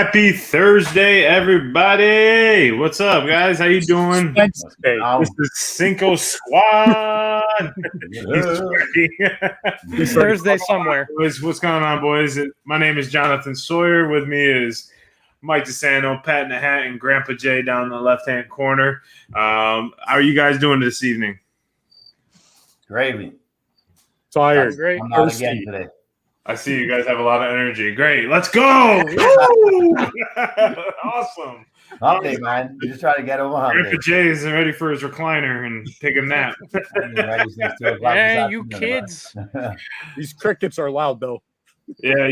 Happy Thursday, everybody! What's up, guys? How you doing? This is Cinco Squad. It's Thursday somewhere. What's going on, boys? My name is Jonathan Sawyer. With me is Mike DeSanto, Pat in the Hat, and Grandpa Jay down in the left-hand corner. How are you guys doing this evening? Gravy. Tired. I'm not again today. I see you guys have a lot of energy. Great. Let's go. Awesome. Okay, man. You're just trying to get over hump. Grandpa Jay is ready for his recliner and take a nap. Yeah, you kids. These crickets are loud, though. Yeah,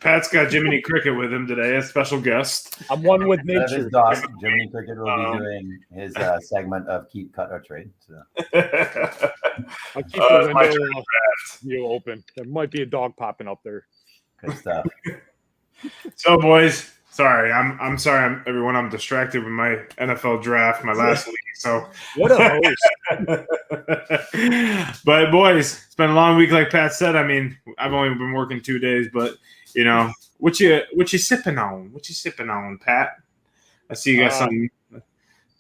Pat's got Jiminy Cricket with him today, a special guest. I'm one with nature. Jiminy Cricket will be doing his segment of Keep Cut or Trade. So. I'll keep the window open. There might be a dog popping up there. Good stuff. So, boys, sorry. I'm sorry, everyone. I'm distracted with my NFL draft, my last league. So what a host. But, boys, it's been a long week, like Pat said. I mean, I've only been working 2 days, but you know, what you sipping on? What you sipping on, Pat? I see you got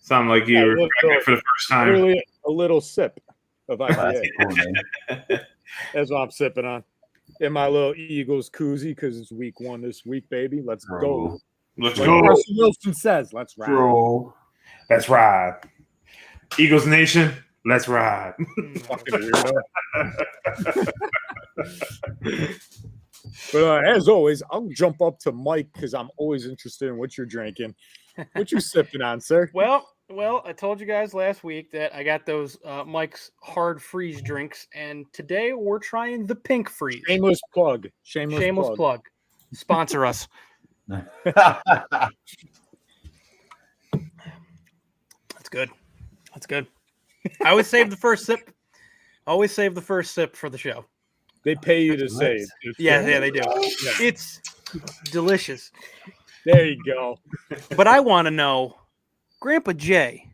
sound like you were drinking for the first time. Really, a little sip of IPA. That's what I'm sipping on. In my little Eagles koozie because it's week 1 this week, baby. Let's go. Let's like go. Russell Wilson says, let's ride. Bro. Let's ride. Eagles Nation, let's ride. Fucking weirdo. But as always, I'll jump up to Mike because I'm always interested in what you're drinking. What you sipping on, sir? Well, I told you guys last week that I got those Mike's hard freeze drinks, and today we're trying the pink freeze. Shameless plug. Shameless plug. Sponsor us. That's good. That's good. I always save the first sip. Always save the first sip for the show. They pay you to say it. Yeah, they do. Yeah. It's delicious. There you go. But I want to know, Grandpa Jay,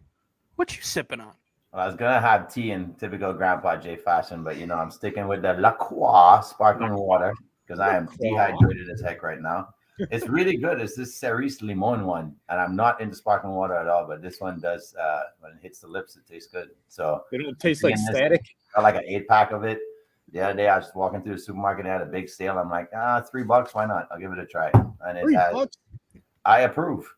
what you sipping on? Well, I was going to have tea in typical Grandpa Jay fashion, but, I'm sticking with the La Croix sparkling water because I am dehydrated as heck right now. It's really good. It's this Cerise Limon one, and I'm not into sparkling water at all, but this one does, when it hits the lips, it tastes good. So it don't taste like static? I like an 8-pack of it. The other day, I was just walking through the supermarket. They had a big sale. I'm like, $3. Why not? I'll give it a try. And it has, I approve.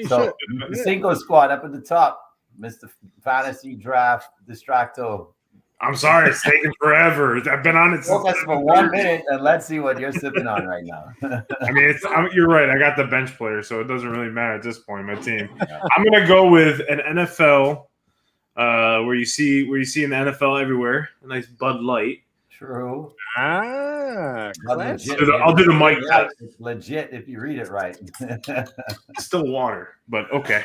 So the Cinco Squad up at the top, Mr. Fantasy Draft Distracto. I'm sorry, it's taking forever. I've been on it since. Focus for 1 minute, and let's see what you're sipping on right now. I mean, you're right. I got the bench player, so it doesn't really matter at this point. My team. I'm gonna go with an NFL, where you see in the NFL everywhere, a nice Bud Light. True. I'll do the mic. It's legit if you read it right. Still water, but okay.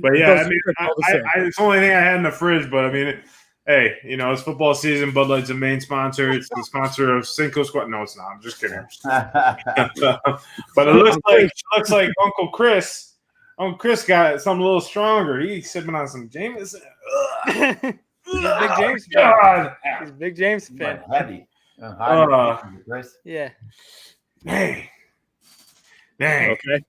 But yeah, I mean, it's the only thing I had in the fridge. But I mean, hey, it's football season. Bud Light's the main sponsor. It's the sponsor of Cinco Squad. No, it's not. I'm just kidding. But it looks like Uncle Chris. Uncle Chris got something a little stronger. He's sipping on some Jameson. He's a big James fan. He's a big James fan. Heavy. Yeah. Dang. Okay.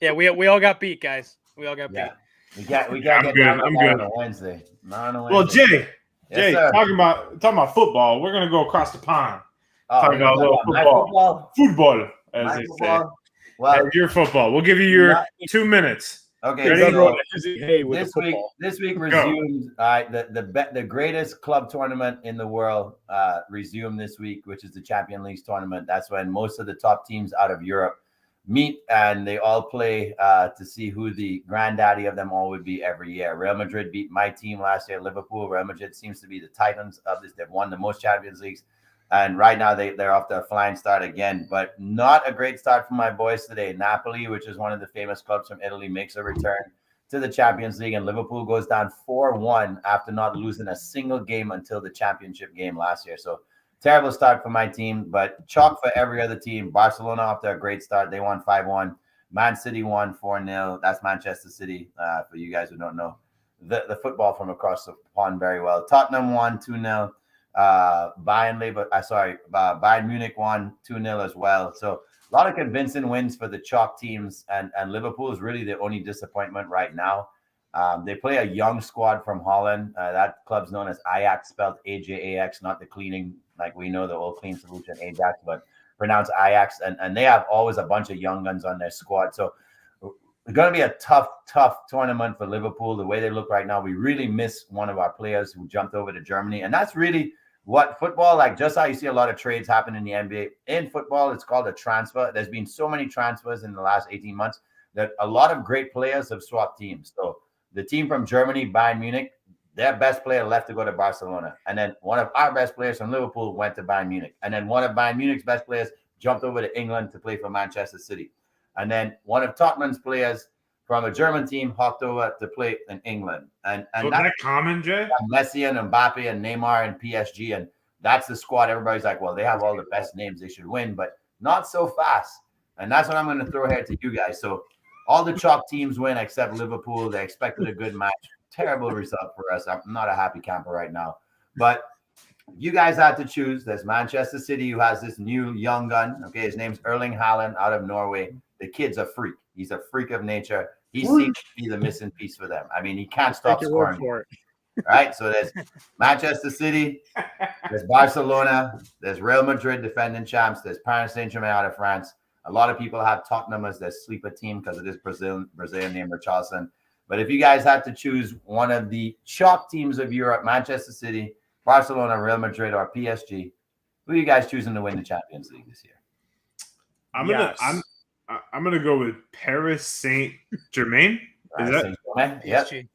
Yeah, we all got beat, guys. We all got beat. We got. I'm good. On a Wednesday. Well, Jay, talking about football. We're gonna go across the pond. Talking about a little football, as they say. Well, your football. We'll give you your 2 minutes. Okay, so this week resumes the greatest club tournament in the world resumed this week, which is the Champions League tournament. That's when most of the top teams out of Europe meet, and they all play to see who the granddaddy of them all would be every year. Real Madrid beat my team last year, Liverpool. Real Madrid seems to be the titans of this. They've won the most Champions Leagues. And right now they're off to a flying start again, but not a great start for my boys today. Napoli, which is one of the famous clubs from Italy, makes a return to the Champions League, and Liverpool goes down 4-1 after not losing a single game until the championship game last year. So terrible start for my team, but chalk for every other team. Barcelona off to a great start. They won 5-1. Man City won 4-0. That's Manchester City, for you guys who don't know the football from across the pond very well. Tottenham won 2-0. Bayern Munich won 2-0 as well. So a lot of convincing wins for the chalk teams, and Liverpool is really the only disappointment right now. They play a young squad from Holland. That club's known as Ajax, spelled AJAX, not the cleaning like we know the old clean solution Ajax, but pronounced Ajax. And they have always a bunch of young guns on their squad. So it's going to be a tough tournament for Liverpool. The way they look right now, we really miss one of our players who jumped over to Germany. And that's really what football, like just how you see a lot of trades happen in the NBA. In football, it's called a transfer. There's been so many transfers in the last 18 months that a lot of great players have swapped teams. So the team from Germany, Bayern Munich, their best player left to go to Barcelona. And then one of our best players from Liverpool went to Bayern Munich. And then one of Bayern Munich's best players jumped over to England to play for Manchester City. And then one of Tottenham's players from a German team hopped over to play in England. And was that common, Jay? Messi and Mbappe and Neymar and PSG. And that's the squad. Everybody's like, well, they have all the best names. They should win, but not so fast. And that's what I'm going to throw here to you guys. So all the chalk teams win except Liverpool. They expected a good match. Terrible result for us. I'm not a happy camper right now. But you guys had to choose. There's Manchester City, who has this new young gun. Okay, his name's Erling Haaland out of Norway. The kid's a freak. He's a freak of nature. He seems to be the missing piece for them. I mean, he can't stop scoring. Right? So there's Manchester City, there's Barcelona, there's Real Madrid, defending champs, there's Paris Saint-Germain out of France. A lot of people have Tottenham as their sleeper team because it is Brazilian named Richarlison. But if you guys had to choose one of the chalk teams of Europe, Manchester City, Barcelona, Real Madrid, or PSG, who are you guys choosing to win the Champions League this year? I'm gonna go with Paris Saint-Germain. Is that PSG?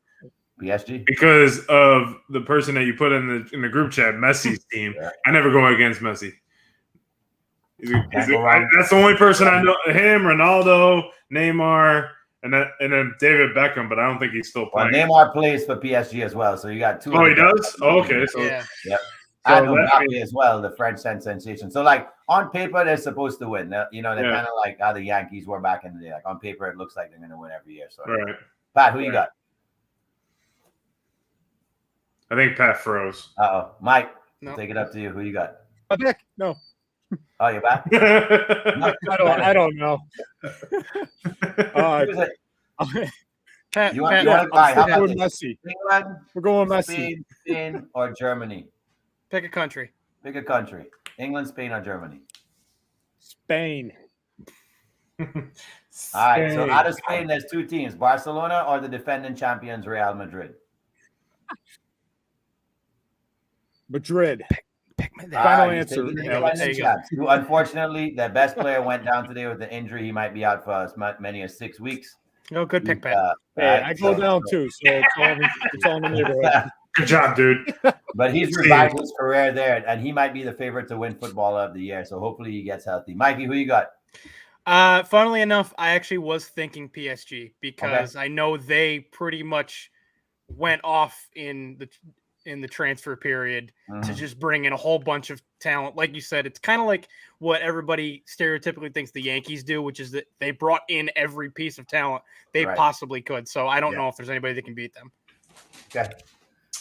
PSG. Because of the person that you put in the group chat, Messi's team. Yeah. I never go against Messi. That's the only person I know. Him, Ronaldo, Neymar. And then David Beckham, but I don't think he's still playing. Well, Neymar plays for PSG as well, so you got two. Oh, he does? Oh, okay. So yeah. And Mbappe as well, the French sensation. So, like, on paper, they're supposed to win. They're kind of like how the Yankees were back in the day. Like, on paper, it looks like they're going to win every year. So, right. Pat, who you got? I think Pat froze. Mike, take it up to you. Who you got? I'm back. No. Oh, you're back? No, I don't know. Pat, we're going Messi. England, we're going Messi. Spain, or Germany? Pick a country. Pick a country. England, Spain, or Germany? Spain. All right. So out of Spain, there's two teams: Barcelona or the defending champions, Real Madrid. Madrid. Final answer. Who, unfortunately, their best player went down today with the injury. He might be out for as many as 6 weeks. Oh, good pick, Pat. I go down too, so it's all in the neighborhood. Good job, dude. But he's revived his career there, and he might be the favorite to win Footballer of the Year. So hopefully he gets healthy. Mikey, who you got? Funnily enough, I actually was thinking PSG because I know they pretty much went off in the transfer period to just bring in a whole bunch of talent. Like you said, it's kind of like what everybody stereotypically thinks the Yankees do, which is that they brought in every piece of talent they possibly could. So I don't know if there's anybody that can beat them. Okay.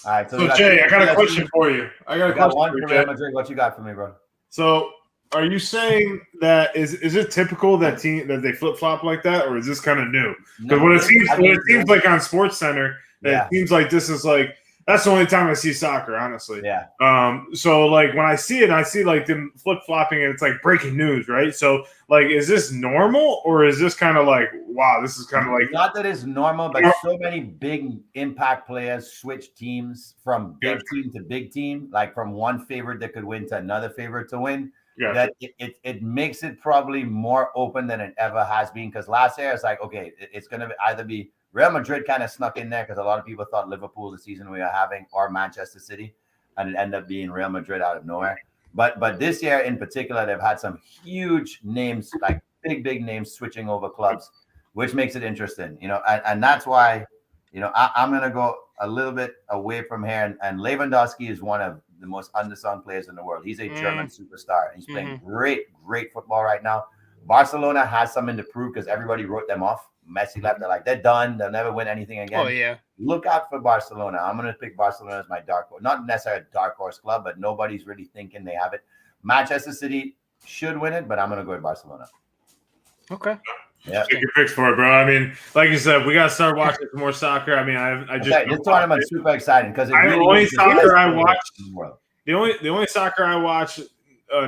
All right. So Jay, I got a question for you. I got a question for you, Jay. What you got for me, bro? So are you saying that is it typical that they flip flop like that, or is this kind of new? Because what it seems like on Sports Center, it seems like this is like that's the only time I see soccer, honestly. Yeah. So like when I see it, I see like them flip flopping, and it's like breaking news, right? So like, is this normal, or is this kind of like, wow, this is kind of like not that it's normal, but so many big impact players switch teams from big team to big team, like from one favorite that could win to another favorite to win. Yeah. That it makes it probably more open than it ever has been. Because last year it's like, okay, it's gonna either be Real Madrid kind of snuck in there because a lot of people thought Liverpool the season we are having or Manchester City, and it ended up being Real Madrid out of nowhere. But this year in particular, they've had some huge names, like big names switching over clubs, which makes it interesting, and that's why, I'm going to go a little bit away from here. And Lewandowski is one of the most undersung players in the world. He's a German superstar. He's playing great football right now. Barcelona has something to prove because everybody wrote them off. Messi left. They're like, they're done. They'll never win anything again. Oh, yeah. Look out for Barcelona. I'm going to pick Barcelona as my dark horse. Not necessarily a dark horse club, but nobody's really thinking they have it. Manchester City should win it, but I'm going to go with Barcelona. Okay. Yeah. Take your picks for it, bro. I mean, like you said, we got to start watching some more soccer. I mean, I just this tournament's super exciting because the only soccer I watch. The only soccer I watch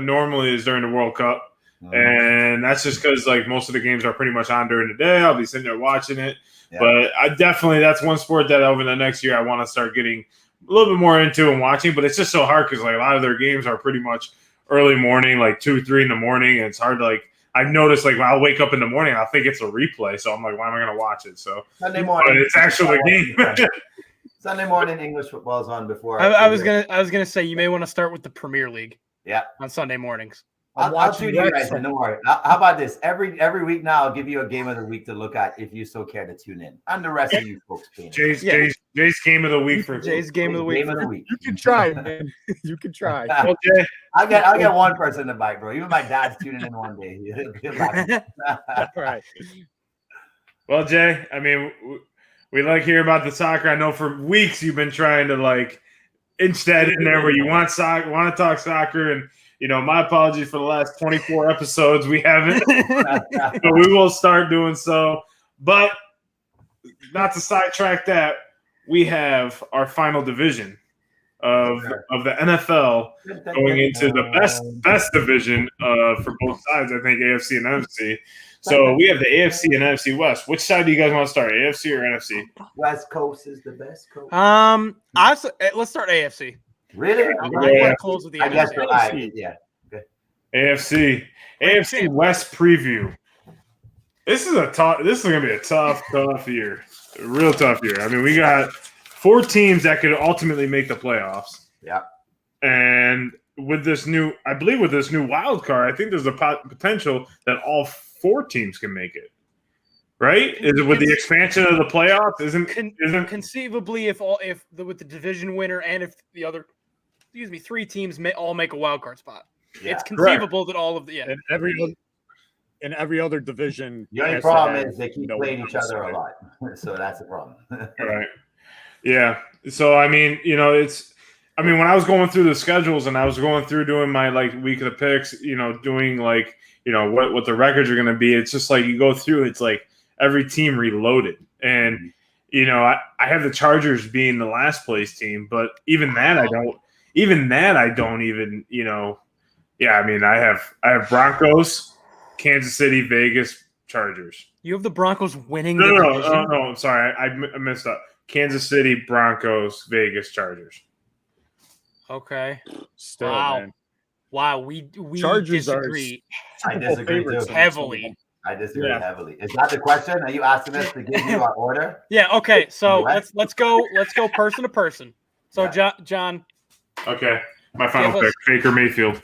normally is during the World Cup, and that's just because like most of the games are pretty much on during the day. I'll be sitting there watching it, but that's one sport that over the next year I want to start getting a little bit more into and watching. But it's just so hard because like a lot of their games are pretty much early morning, like 2, 3 in the morning, and it's hard to like. I've noticed like when I'll wake up in the morning, I'll think it's a replay, so I'm like, why am I going to watch it? So Sunday morning, but it's actually a game. Sunday morning, English football's on before. I was gonna say you may want to start with the Premier League. Yeah, on Sunday mornings. I'll tune you guys in. Don't worry. How about this? Every week now, I'll give you a game of the week to look at if you so care to tune in. And the rest of you folks, Jay's game of the week for Jay's game of the week. You can try, man. You can try. Well, Jay, I'll get one person to bite, bro. Even my dad's tuning in one day. Right. Well, Jay, I mean, we like hear about the soccer. I know for weeks you've been trying to like inch that in there where you want to talk soccer, and you know, my apologies for the last 24 episodes we haven't, but we will start doing so. But not to sidetrack that, we have our final division of the NFL going into the best division for both sides. I think AFC and NFC. So we have the AFC and NFC West. Which side do you guys want to start? AFC or NFC? West Coast is the best coast. Let's start AFC. Really? I want to close with the NFC. Yeah. Okay. AFC West preview. This is going to be a tough year. A real tough year. I mean, we got 4 teams that could ultimately make the playoffs. Yeah. And with this new wild card, I think there's a potential that all 4 teams can make it. Right? Is it with the expansion of the playoffs? Isn't conceivably with the division winner and if the other 3 teams may all make a wild card spot. Yeah. It's conceivable that all of the in every other division. The only problem is they keep playing each other a lot. So that's the problem. Right. Yeah. So I mean, you know, when I was going through the schedules and I was going through doing my like week of the picks, you know, doing like, you know, what the records are going to be, it's just like you go through, it's like every team reloaded. And, you know, I have the Chargers being the last place team, but even that I don't even, you know, yeah, I mean, I have Broncos, Kansas City, Vegas, Chargers. You have the Broncos winning No, the division? No, I'm sorry. I messed up. Kansas City, Broncos, Vegas, Chargers. Okay. Still, wow. Man. Wow, we Chargers disagree. I disagree too. Heavily. I disagree heavily. Is that the question? Are you asking us to give you our order? Yeah, okay. So let's go person to person. So John. Okay. My final pick, Baker Mayfield.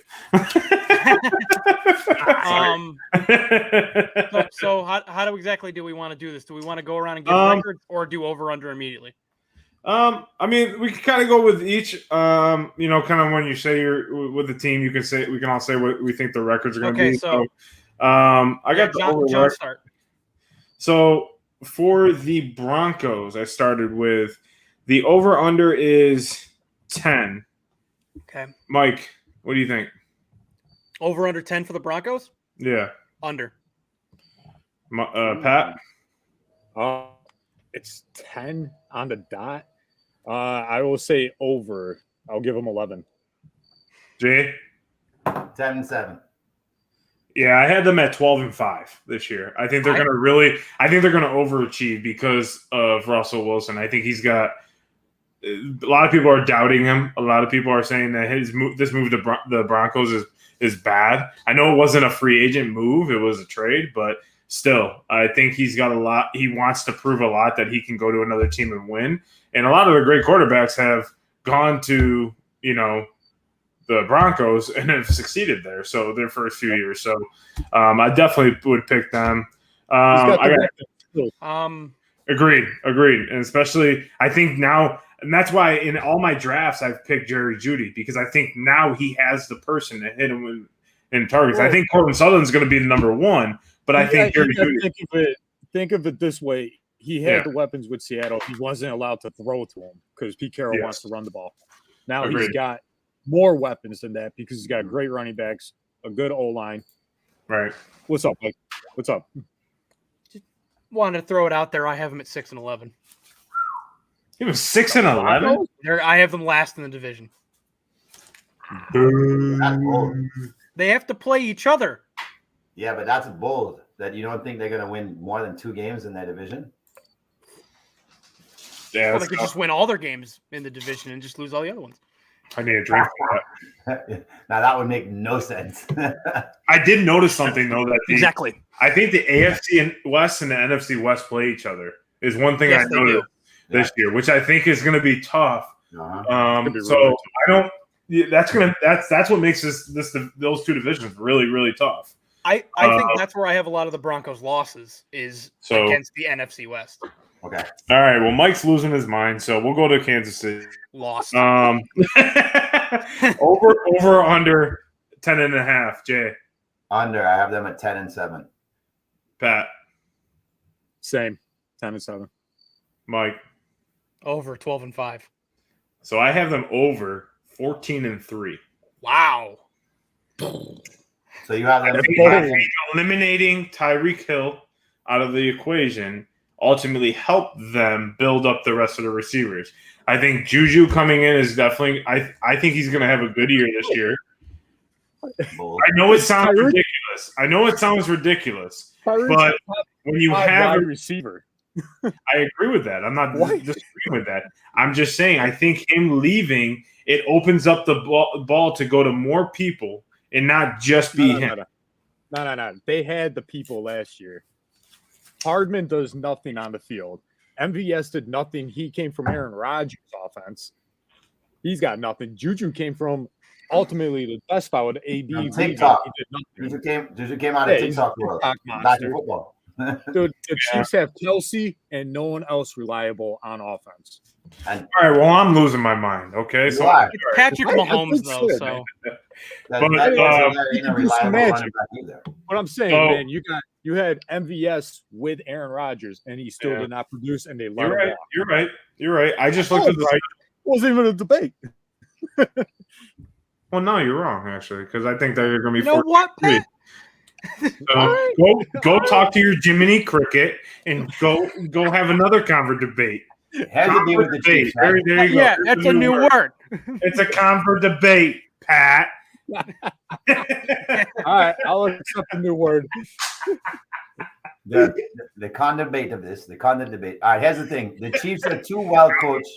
So how exactly do we want to do this? Do we want to go around and give records or do over/under immediately? I mean, we can kind of go with each. You know, kind of when you say you're with the team, we can all say what we think the records are going to be. So, I got the John start. So for the Broncos, I started with the over/under is 10. Okay. Mike, what do you think? Over/under 10 for the Broncos? Yeah. Under. Pat? It's 10 on the dot. I will say over. I'll give them 11. Jay? 10-7. Yeah, I had them at 12-5 this year. I think they're going to overachieve because of Russell Wilson. I think he's got a lot of people are doubting him. A lot of people are saying that this move to the Broncos is bad. I know it wasn't a free agent move; it was a trade, but still, I think he's got a lot. He wants to prove a lot that he can go to another team and win. And a lot of the great quarterbacks have gone to, you know, the Broncos and have succeeded there. So their first few years. So I definitely would pick them. Agreed. And especially, I think now. And that's why in all my drafts, I've picked Jerry Jeudy because I think now he has the person to hit him in targets. I think Courtland Sutherland's going to be the number 1, but I think Jerry Jeudy. Think of it this way. He had the weapons with Seattle. He wasn't allowed to throw to him because Pete Carroll wants to run the ball. Now he's got more weapons than that because he's got great running backs, a good O-line. Right. What's up, Mike? What's up? Wanted to throw it out there. I have them at 6-11. He was 6-11. I have them last in the division. That's bold. They have to play each other. Yeah, but that's bold. That you don't think they're going to win more than 2 games in that division? Yeah, Well, they could just win all their games in the division and just lose all the other ones. I need a drink for that. Now that would make no sense. I did notice something though that Exactly. I think the AFC West and the NFC West play each other is one thing I noticed this year, which I think is going to be tough. So I don't. That's what makes those 2 divisions really, really tough. I think that's where I have a lot of the Broncos' losses is against the NFC West. Okay. All right. Well, Mike's losing his mind, so we'll go to Kansas City. Lost. Over or under 10.5. Jay. Under. I have them at 10-7. Pat. Same. 10-7. Mike. Over 12-5. So I have them over 14-3. Wow. So you have them eliminating Tyreek Hill out of the equation ultimately helped them build up the rest of the receivers. I think Juju coming in is definitely I think he's going to have a good year this year. I know it sounds ridiculous. But when you have a receiver, I agree with that. I'm not disagreeing with that. I'm just saying I think him leaving, it opens up the ball to go to more people and not just be him. No. They had the people last year. Hardman does nothing on the field. MVS did nothing. He came from Aaron Rodgers' offense. He's got nothing. Juju came from ultimately the best spot with AB. TikTok. Juju came out of TikTok world. Not football. Dude, the Chiefs have Kelsey and no one else reliable on offense. All right, well, I'm losing my mind. Okay, so it's Patrick Mahomes though. So, what I'm saying, man, you had MVS with Aaron Rodgers, and he still did not produce, and they let him walk. You're right. I just looked at the. Wasn't even a debate. Well, no, you're wrong actually, because I think they're going to be. You know what, Pat? So go talk to your Jiminy Cricket and go have another convert debate. Convert debate. There you go. Yeah, that's a new word. It's a convert debate, Pat. All right, I'll accept the new word. The con debate of this, the con debate. All right, here's the thing. The Chiefs are too well coached.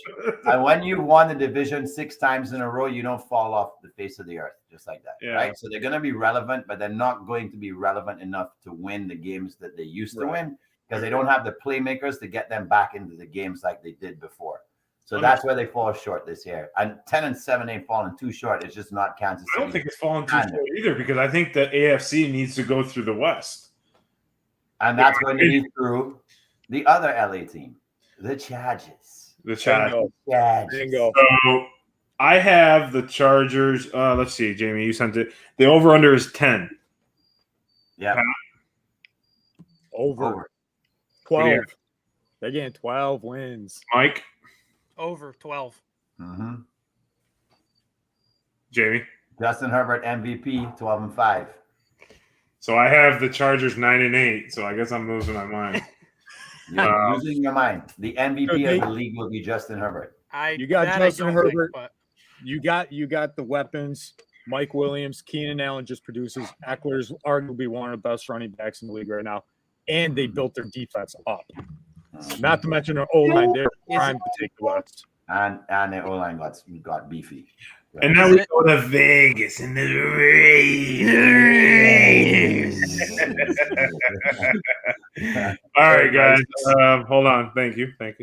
And when you won the division 6 times in a row, you don't fall off the face of the earth just like that. Yeah. Right. So they're going to be relevant, but they're not going to be relevant enough to win the games that they used to win because they don't have the playmakers to get them back into the games like they did before. So that's where they fall short this year. And 10-7 ain't falling too short. It's just not Kansas City. I don't think it's falling too short either because I think the AFC needs to go through the West. And that's going to be through the other LA team, the Chargers. The Chargers. Bingo. So I have the Chargers. Let's see, Jamie, you sent it. The over-under is 10. Yeah. Over. 12. They're getting 12 wins. Mike? Over 12. Mm-hmm. Jamie? Justin Herbert, MVP, 12-5. So I have the Chargers 9-8. So I guess I'm losing my mind. You're losing your mind. The MVP of the league will be Justin Herbert. You got Justin Herbert. You got the weapons. Mike Williams, Keenan Allen just produces. Eckler's arguably one of the best running backs in the league right now. And they built their defense up. Not to mention their O-line. They're primed to take the West. And their O-line got beefy. Right. And now we go to Vegas and the Raiders. All right, guys. Hold on. Thank you. Jamie,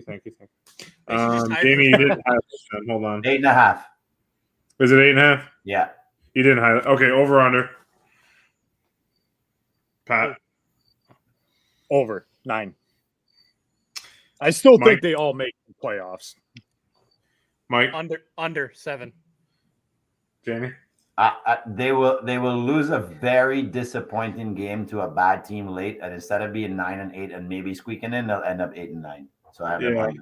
you didn't have this. Hold on. 8.5. Is it 8.5? Yeah. You didn't have it. Okay, over under. Pat. Over 9. I still think they all make the playoffs. Mike. Under 7. Jamie. They will lose a very disappointing game to a bad team late, and instead of being 9-8 and maybe squeaking in, they'll end up 8-9. So I have them under.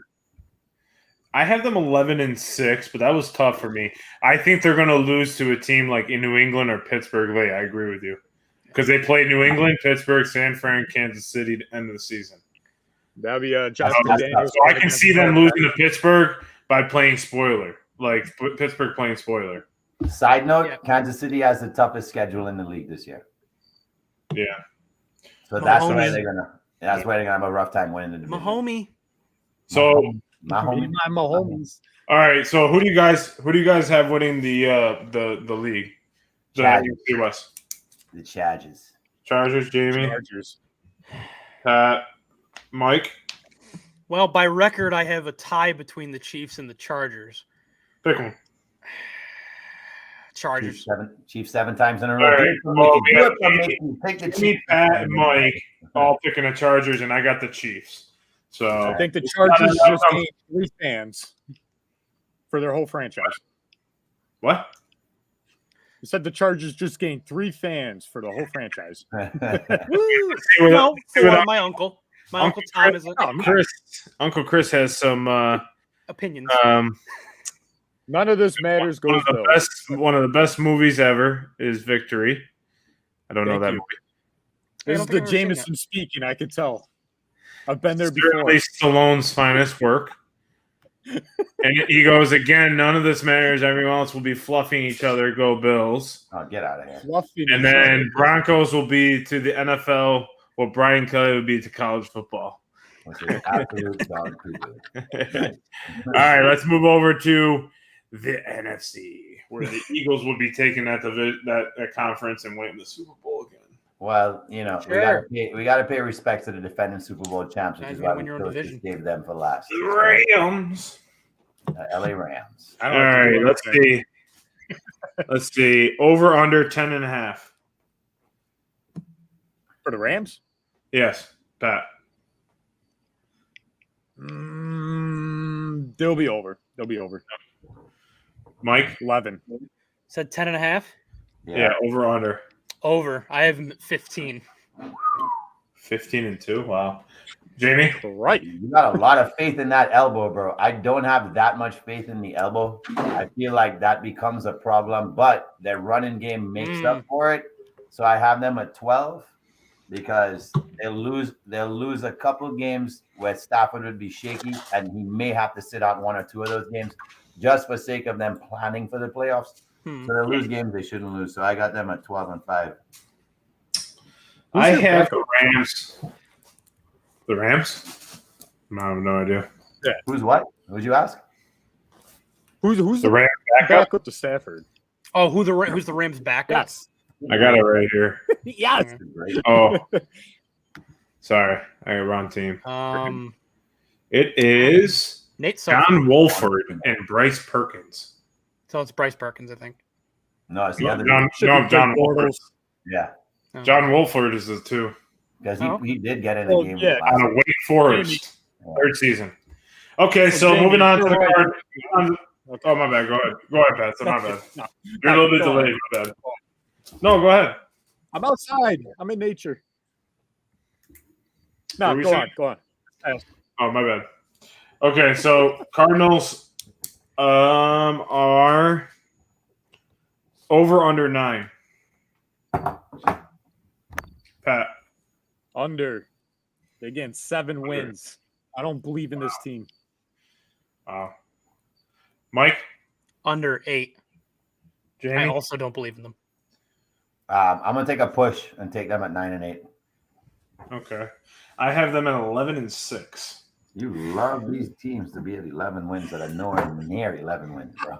I have them 11-6, but that was tough for me. I think they're going to lose to a team like in New England or Pittsburgh late. I agree with you. because they play New England, Pittsburgh, San Fran, Kansas City to end of the season. That'd be Jonathan Daniels. So I can see them losing to Pittsburgh by playing spoiler, like Pittsburgh playing spoiler. Side note: Kansas City has the toughest schedule in the league this year. Yeah. So that's why they're gonna. That's why they're gonna have a rough time winning the division. Mahomie. So my homies. All right. So who do you guys have winning the league? The NFC West. The Chargers. Chargers. Jamie. Chargers. Pat. Mike. Well, by record, I have a tie between the Chiefs and the Chargers. Pick one. Chargers. Chiefs seven times in a row. All right. Well, Take the me, Chiefs. Pat, and Mike all picking the Chargers, and I got the Chiefs. So I think the Chargers just gained 3 fans for their whole franchise. What? You said the Chargers just gained 3 fans for the whole franchise. Well, for my uncle. My Uncle Tom is Uncle Chris has some opinions. None of this matters. One of the best movies ever is Victory. I don't know that movie. This is the Jameson speaking. I could tell. I've been there before. Certainly Stallone's finest work. And he goes again. None of this matters. Everyone else will be fluffing each other. Go Bills! Oh, get out of here! And then Broncos will be to the NFL. What Brian Kelly would be to college football. Absolute dog poop. All right, let's move over to the NFC, where the Eagles would be taking that conference and winning the Super Bowl again. Well, you know, we got to pay respect to the defending Super Bowl champs, which is why we gave them for last. The Rams. LA Rams. All right, let's see. Let's see. Over under 10.5. For the Rams? Yes, Pat. They'll be over. They'll be over. Mike? 11. Said 10.5? Yeah, over under. Over. I have 15. 15-2. Wow. Jamie? Right. You got a lot of faith in that elbow, bro. I don't have that much faith in the elbow. I feel like that becomes a problem, but their running game makes up for it. So I have them at 12 because they'll lose a couple of games where Stafford would be shaky, and he may have to sit out 1 or 2 of those games just for sake of them planning for the playoffs. So they'll lose games they shouldn't lose. So I got them at 12-5. I have the Rams. The Rams? I have no idea. Yeah. Who's what? Who'd you ask? Who's the Rams backup to Stafford? Oh, who's the Rams backup? Yes. I got it right here. Yes. Oh, sorry. I got wrong team. It is Nate John Wolford and Bryce Perkins. So it's Bryce Perkins, I think. No, it's the other. John Wolford. Yeah. John Wolford is the 2. Because he did get in the game. Yeah. On a Wake Forest, 3rd season. Okay, so moving on to the card. Oh, my bad. Go ahead. Go ahead, Pat. So my bad. You're a little bit delayed. My bad. No, go ahead. I'm outside. I'm in nature. No, go on. Oh, my bad. Okay, so Cardinals are over under 9. Pat. Under. Again, 7 wins. I don't believe in this team. Wow. Mike? Under 8. Jamie? I also don't believe in them. I'm going to take a push and take them at 9-8. Okay. I have them at 11-6. You love these teams to be at 11 wins that are nowhere near 11 wins, bro.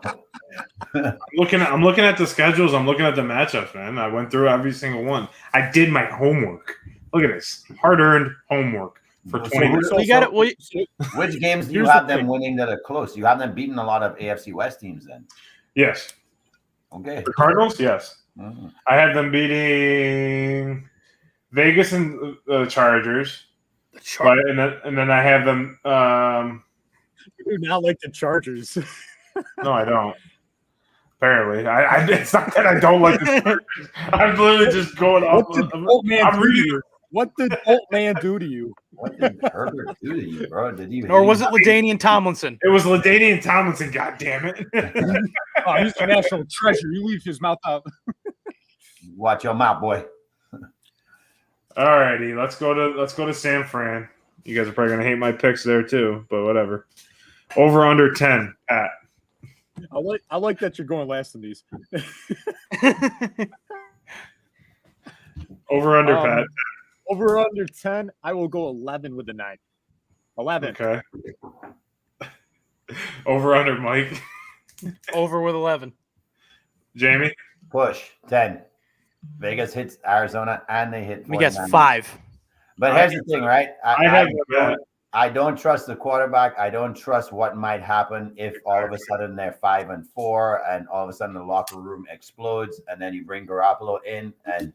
I'm looking at the schedules. I'm looking at the matchups, man. I went through every single one. I did my homework. Look at this. Hard-earned homework for 20 minutes. We got it. Which games do you have them winning that are close? You have them beating a lot of AFC West teams then? Yes. Okay. The Cardinals? Yes. Mm-hmm. I had them beating Vegas and the Chargers. And then I have them. You do not like the Chargers. No, I don't. Apparently, it's not that I don't like the Chargers. I'm literally just going off. What did old man do to you? What did Herbert do to you, bro? Or was it LaDainian Tomlinson? It was LaDainian Tomlinson. God damn it! Oh, he's a national treasure. You leave his mouth out. Watch your mouth, boy. All righty, let's go to San Fran. You guys are probably gonna hate my picks there too, but whatever. Over under 10, Pat. I like that you're going last in these. Over under, Pat. Over under 10. I will go 11 with the 9. 11. Okay. Over under, Mike. Over with 11. Jamie. Push 10. Vegas hits Arizona and they hit. We guess 5. But here's the thing, right? I don't trust the quarterback. I don't trust what might happen if all of a sudden they're 5-4 and all of a sudden the locker room explodes and then you bring Garoppolo in and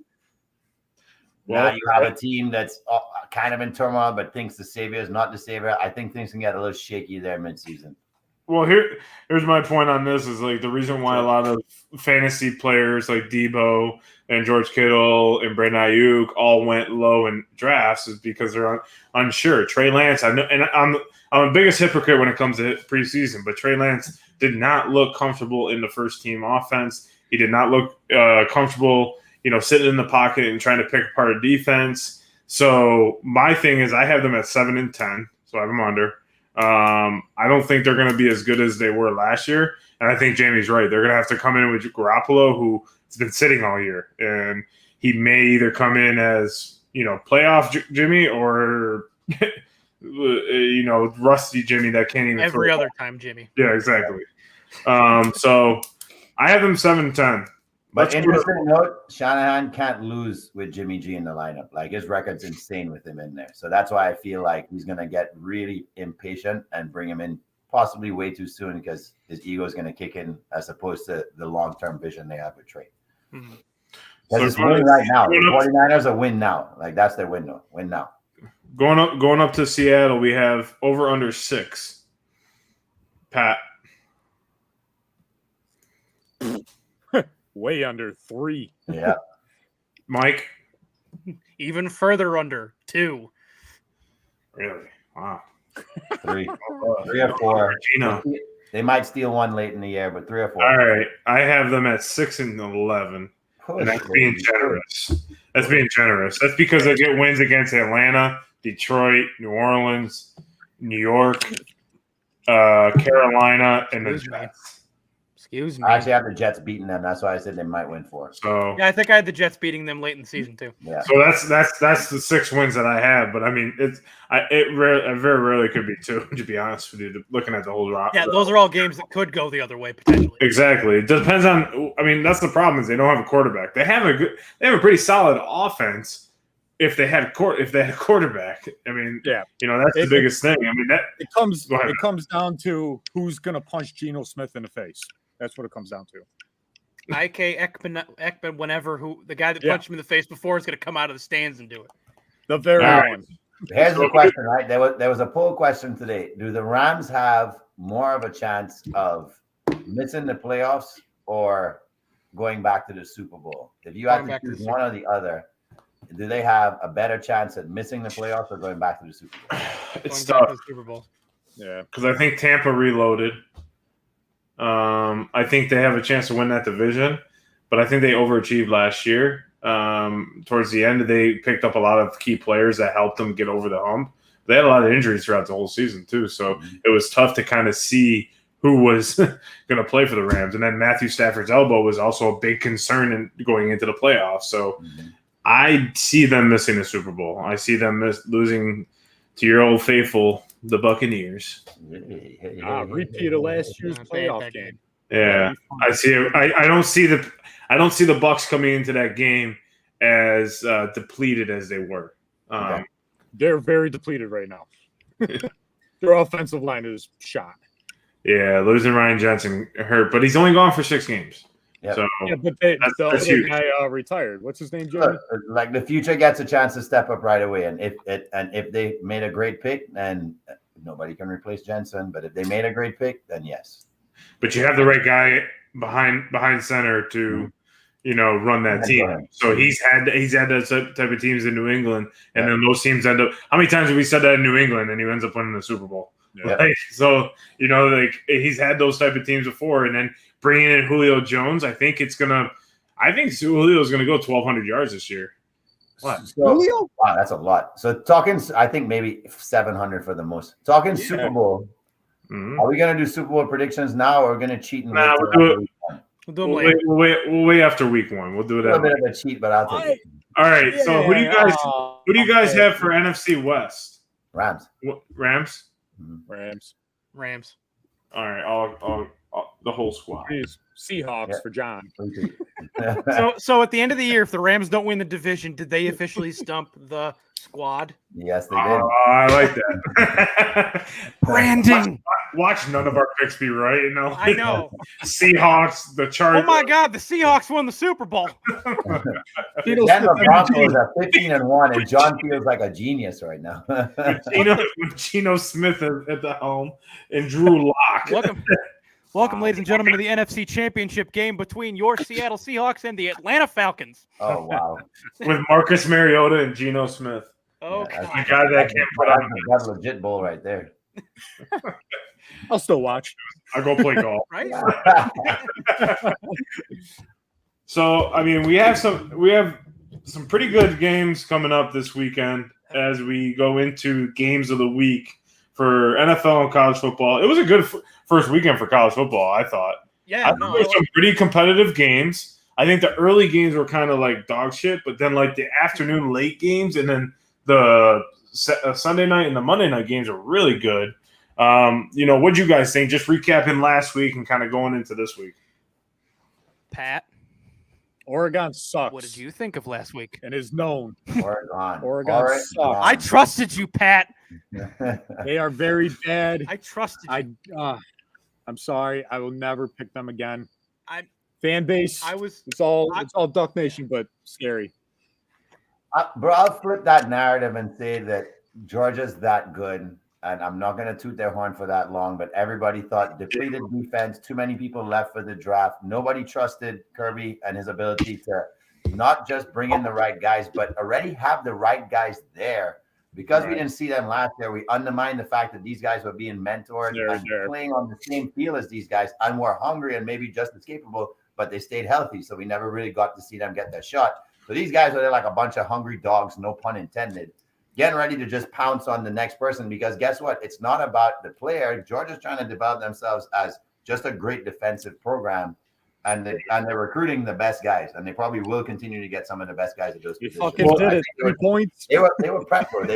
now you have a team that's kind of in turmoil but thinks the savior is not the savior. I think things can get a little shaky there midseason. Well, here's my point on this is like the reason why a lot of fantasy players like Debo and George Kittle and Brandon Ayuk all went low in drafts is because they're unsure. Trey Lance, I know, and I'm the biggest hypocrite when it comes to preseason, but Trey Lance did not look comfortable in the first team offense. He did not look comfortable, sitting in the pocket and trying to pick apart a defense. So my thing is I have them at 7 and 10, so I have them under. I don't think they're going to be as good as they were last year. And I think Jamie's right. They're going to have to come in with Garoppolo, who's been sitting all year. And he may either come in as, playoff Jimmy or, rusty Jimmy that can't even every other time Jimmy. Yeah, exactly. So I have them 7-10. But interesting note, Shanahan can't lose with Jimmy G in the lineup. Like his record's insane with him in there. So that's why I feel like he's going to get really impatient and bring him in possibly way too soon because his ego is going to kick in as opposed to the long-term vision they have with Trey. Mm-hmm. Because it's winning right now. The 49ers are win now. Like that's their window. Win now. Going up to Seattle, we have over under 6. Pat. Way under 3. Yeah. Mike. Even further under 2. Really? Wow. 3 or 4. They might steal one late in the year, but 3 or 4. All right. I have them at 6 and 11. And that's being generous. That's being generous. That's because they get wins against Atlanta, Detroit, New Orleans, New York, Carolina, and the Jets. Excuse me. I actually have the Jets beating them. That's why I said they might win 4. So yeah, I think I had the Jets beating them late in the season too. Yeah. So that's the 6 wins that I have. But I mean, it very rarely could be 2. To be honest with you, looking at the whole roster. Yeah, those are all games that could go the other way potentially. Exactly. It depends on. I mean, that's the problem is they don't have a quarterback. They have a pretty solid offense. If they had a quarterback, I mean, yeah, that's the biggest thing. I mean, it comes down to who's going to punch Geno Smith in the face. That's what it comes down to. IK Ekman, whenever the guy that punched him in the face before is going to come out of the stands and do it. The very one. Here's the question, right? There was a poll question today. Do the Rams have more of a chance of missing the playoffs or going back to the Super Bowl? If you had to choose one or the other, do they have a better chance at missing the playoffs or going back to the Super Bowl? It's tough. Super Bowl. Yeah, because I think Tampa reloaded. I think they have a chance to win that division, but I think they overachieved last year. Towards the end, they picked up a lot of key players that helped them get over the hump. They had a lot of injuries throughout the whole season too, so it was tough to kind of see who was going to play for the Rams. And then Matthew Stafford's elbow was also a big concern in going into the playoffs. So I see them missing the Super Bowl. I see them losing to your old faithful, the Buccaneers. Repeat of last year's playoff game. Yeah, I see it. I don't see the Bucs coming into that game as depleted as they were. They're very depleted right now. Their offensive line is shot. Yeah, losing Ryan Jensen hurt, but he's only gone for 6 games. Yep. So but the other guy retired. What's his name, Joey? Like the future gets a chance to step up right away, and if they made a great pick, then nobody can replace Jensen. But if they made a great pick, then yes. But you have the right guy behind center to, run that team. So he's had those type of teams in New England, and then those teams end up. How many times have we said that in New England, and he ends up winning the Super Bowl? Yeah. Like, so he's had those type of teams before, and then bringing in Julio Jones, I think Julio's gonna go 1,200 yards this year. What? So, wow, that's a lot. So talking, I think maybe 700 for the most. Talking Super Bowl. Mm-hmm. Are we gonna do Super Bowl predictions now, or are we gonna cheat and wait? We'll do it. We'll wait after week 1. We'll do it. A bit of a cheat, but I'll take it. All right. Yeah, so who do you guys have for NFC West? Rams. Rams. Rams. All right. I'll the whole squad. Seahawks for John. So at the end of the year, if the Rams don't win the division, did they officially stump the squad? Yes, they did. I like that. Branding. Watch none of our picks be right. You know. I know. Seahawks, the Chargers. Oh my God, the Seahawks won the Super Bowl. Denver Broncos are 15-1, and John feels like a genius right now. with Geno Smith at the helm and Drew Lock. Welcome, ladies and gentlemen, to the NFC Championship game between your Seattle Seahawks and the Atlanta Falcons. Oh, wow. With Marcus Mariota and Geno Smith. Oh, yeah, God. The guy that can't put on. That's a legit bowl right there. I'll still watch. I'll go play golf. Right? So, I mean, we have some pretty good games coming up this weekend as we go into games of the week for NFL and college football. It was a good first weekend for college football, I thought. Yeah, There's some pretty competitive games. I think the early games were kind of like dog shit, but then like the afternoon late games and then the Sunday night and the Monday night games are really good. What'd you guys think? Just recapping last week and kind of going into this week. Pat, Oregon sucks. what did you think of last week? And is known. Oregon sucks. I trusted you, Pat. They are very bad. I trusted you. I'm sorry. I will never pick them again. Fan base. It's all Duck Nation, but scary. Bro, I'll flip that narrative and say that Georgia's that good, and I'm not going to toot their horn for that long, but everybody thought depleted defense, too many people left for the draft. Nobody trusted Kirby and his ability to not just bring in the right guys, but already have the right guys there. Because we didn't see them last year, we undermined the fact that these guys were being mentored and playing on the same field as these guys and were hungry and maybe just as capable, but they stayed healthy. So we never really got to see them get their shot. So these guys are like a bunch of hungry dogs, no pun intended, getting ready to just pounce on the next person because guess what? It's not about the player. Georgia's trying to develop themselves as just a great defensive program. And they're recruiting the best guys, and they probably will continue to get some of the best guys at those positions. Fucking did it. 3 points. They were prepped for it.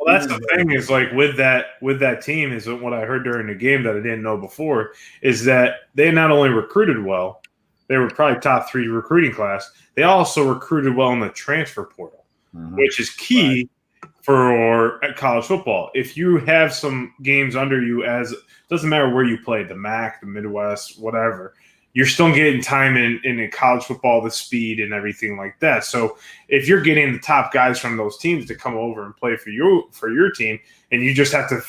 That's the thing is like with that team is what I heard during the game that I didn't know before is that they not only recruited well, they were probably top 3 recruiting class. They also recruited well in the transfer portal, which is key for college football. If you have some games under you, doesn't matter where you play, the MAC, the Midwest, whatever. You're still getting time in college football, the speed and everything like that. So if you're getting the top guys from those teams to come over and play for your team, and you just have to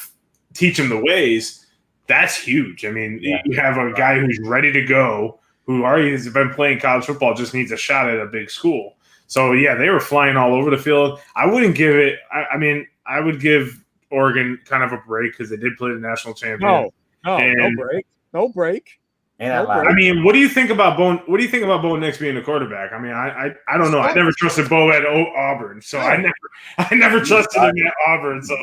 teach them the ways, that's huge. I mean, you have a guy who's ready to go, who already has been playing college football, just needs a shot at a big school. So, they were flying all over the field. I wouldn't give it – I would give Oregon kind of a break because they did play the national champion. No break. I mean, what do you think about Bo? What do you think about Bo Nix being the quarterback? I mean, I don't know. I never trusted Bo at Auburn, so I never trusted him at Auburn. So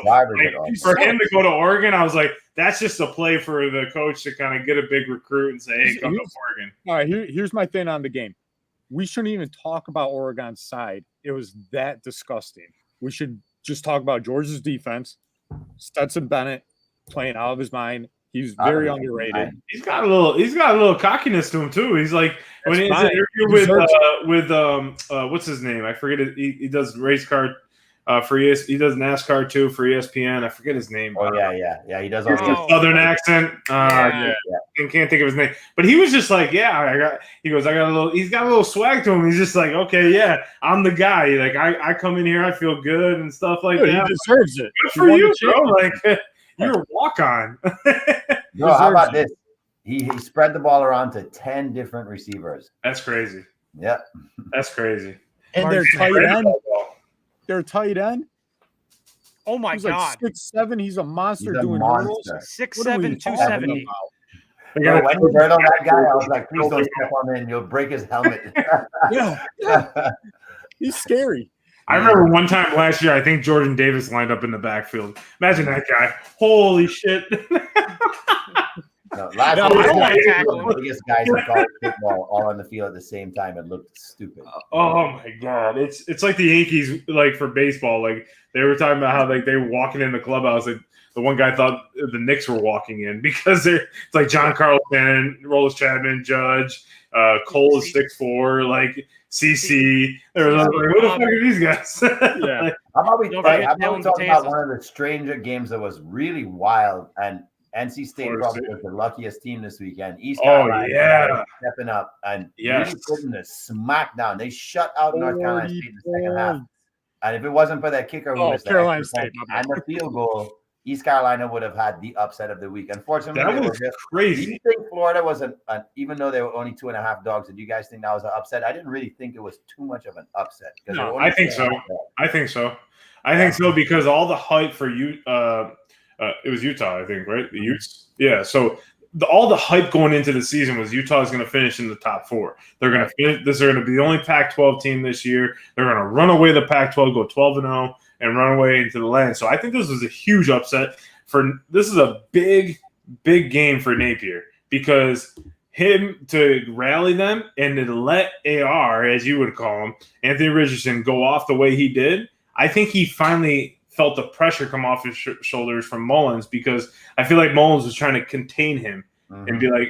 for him to go to Oregon, I was like, that's just a play for the coach to kind of get a big recruit and say, hey, come to Oregon. All right, here's my thing on the game. We shouldn't even talk about Oregon's side. It was that disgusting. We should just talk about Georgia's defense. Stetson Bennett playing out of his mind. He's very underrated. He's got a little cockiness to him too. He's like when he's in an interview with what's his name? I forget it. He does race car for ES. He does NASCAR too for ESPN. I forget his name. Oh yeah. He does. Southern accent. I can't think of his name. But he was just like, He's got a little swag to him. He's just like, okay, yeah, I'm the guy. Like I come in here, I feel good and stuff like that. He deserves it. Good for you, bro. Like. You're a walk-on. No, how about this? He spread the ball around to 10 different receivers. That's crazy. Yeah. That's crazy. And their tight end. Oh, my God. Like 6'7". He's a monster. He's a doing monster. 6'7", 270. When you heard on that guy, I was like, please don't step on him. You'll break his helmet. Yeah. He's scary. I remember one time last year, I think Jordan Davis lined up in the backfield. Imagine that guy. Holy shit. No, last I don't want to tackle him. the biggest guys in college football all on the field at the same time. It looked stupid. Oh my god, it's like the Yankees, like for baseball. Like they were talking about how like they were walking in the clubhouse. Like the one guy thought the Knicks were walking in because it's like John Carlson, Rollis Chapman, Judge, Cole is 6'4", like CC. They were like, who the fuck are these guys? Yeah. How about we talk about Kansas. one of the stranger games that was really wild, and NC State probably was the luckiest team this weekend. East Carolina stepping up and really putting the smack down. They shut out North Carolina State in the second half. And if it wasn't for that kicker who missed Carolina State and the field goal, East Carolina would have had the upset of the week. Unfortunately, that was crazy. Do you think Florida was even though they were only 2.5 dogs, did you guys think that was an upset? I didn't really think it was too much of an upset. No, I think so. I think so because all the hype for you, it was Utah, I think, right? The Utes, yeah. So all the hype going into the season was Utah is going to finish in the top 4. They're going to finish. They're going to be the only Pac-12 team this year. They're going to run away the Pac-12, go 12-0. And run away into the land. So I think this was a huge upset. This is a big, big game for Napier because him to rally them and to let AR, as you would call him, Anthony Richardson, go off the way he did. I think he finally felt the pressure come off his shoulders from Mullins because I feel like Mullins was trying to contain him and be like,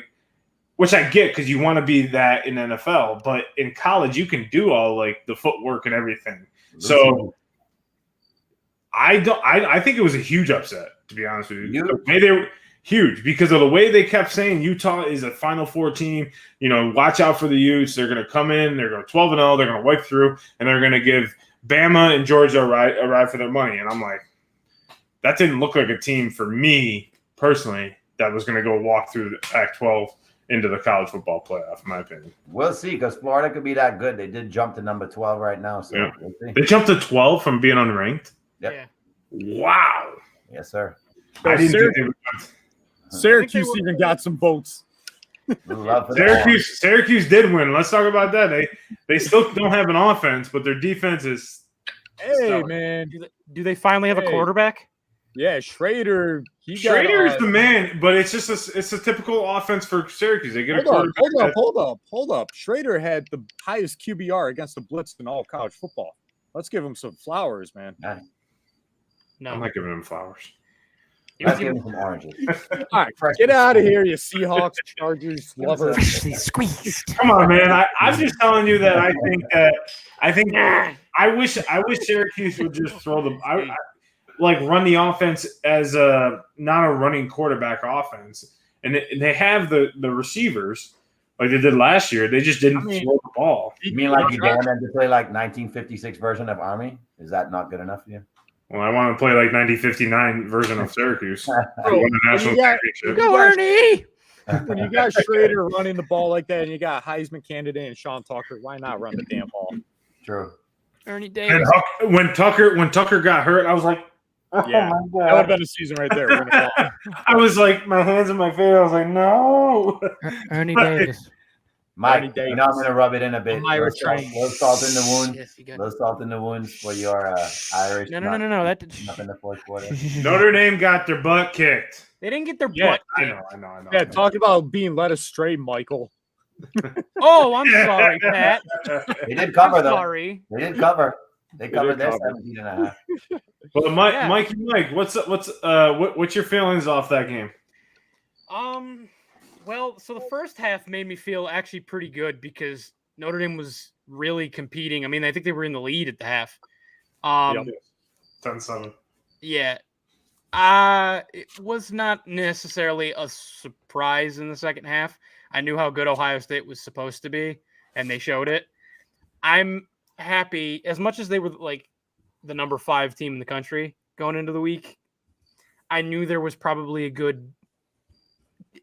which I get because you want to be that in NFL, but in college you can do all like the footwork and everything. So. I think it was a huge upset, to be honest with you. They were huge because of the way they kept saying Utah is a Final Four team. You know, watch out for the Utes. They're going to come in. They're going to 12-0. They're going to wipe through, and they're going to give Bama and Georgia a ride for their money. And I'm like, that didn't look like a team for me personally that was going to go walk through the Pac-12 into the college football playoff, in my opinion. We'll see because Florida could be that good. They did jump to number 12 right now. So we'll see. They jumped to 12 from being unranked. Yep. Yeah. Wow. Yes, sir. I didn't think they would. Syracuse even got some votes. Syracuse did win. Let's talk about that. They still don't have an offense, but their defense is. Hey, man. Do they finally have a quarterback? Yeah, Schrader. Schrader's the man, but it's just it's a typical offense for Syracuse. They get a quarterback. Hold up. Schrader had the highest QBR against the blitz in all of college football. Let's give him some flowers, man. No, I'm not giving him flowers. Let's give him some oranges. All right, get out of here, you Seahawks, Chargers, lovers. Squeezed. Come on, man. I'm just telling you that I wish Syracuse would just throw them. Like run the offense as not a running quarterback offense, and they have the receivers like they did last year. They just didn't throw the ball. You mean like you want them to play like 1956 version of Army? Is that not good enough for you? Well, I want to play like 1959 version of Syracuse. Won the national championship. Go, Ernie! When you got Schrader running the ball like that, and you got Heisman candidate and Sean Tucker, why not run the damn ball? True. Ernie Davis. And when Tucker got hurt, I was like, oh yeah, my God. That would have been a season right there. I was like, my hands in my face. I was like, no. Ernie Davis. Mike, you know I'm going to rub it in a bit. Little salt in the wound. Yes, you got little salt in the wounds for your Irish. No. That up in the fourth quarter. Notre Dame got their butt kicked. They didn't get their butt kicked. I know. Yeah, talk about being led astray, Michael. Oh, I'm sorry, Pat. They did cover, though. Sorry. They did cover. They covered their 17.5. Well, Mike, what's your feelings off that game? Well, so the first half made me feel actually pretty good because Notre Dame was really competing. I mean, I think they were in the lead at the half. 10-7. Yeah. It was not necessarily a surprise in the second half. I knew how good Ohio State was supposed to be, and they showed it. I'm happy, as much as they were like the number 5 team in the country going into the week, I knew there was probably a good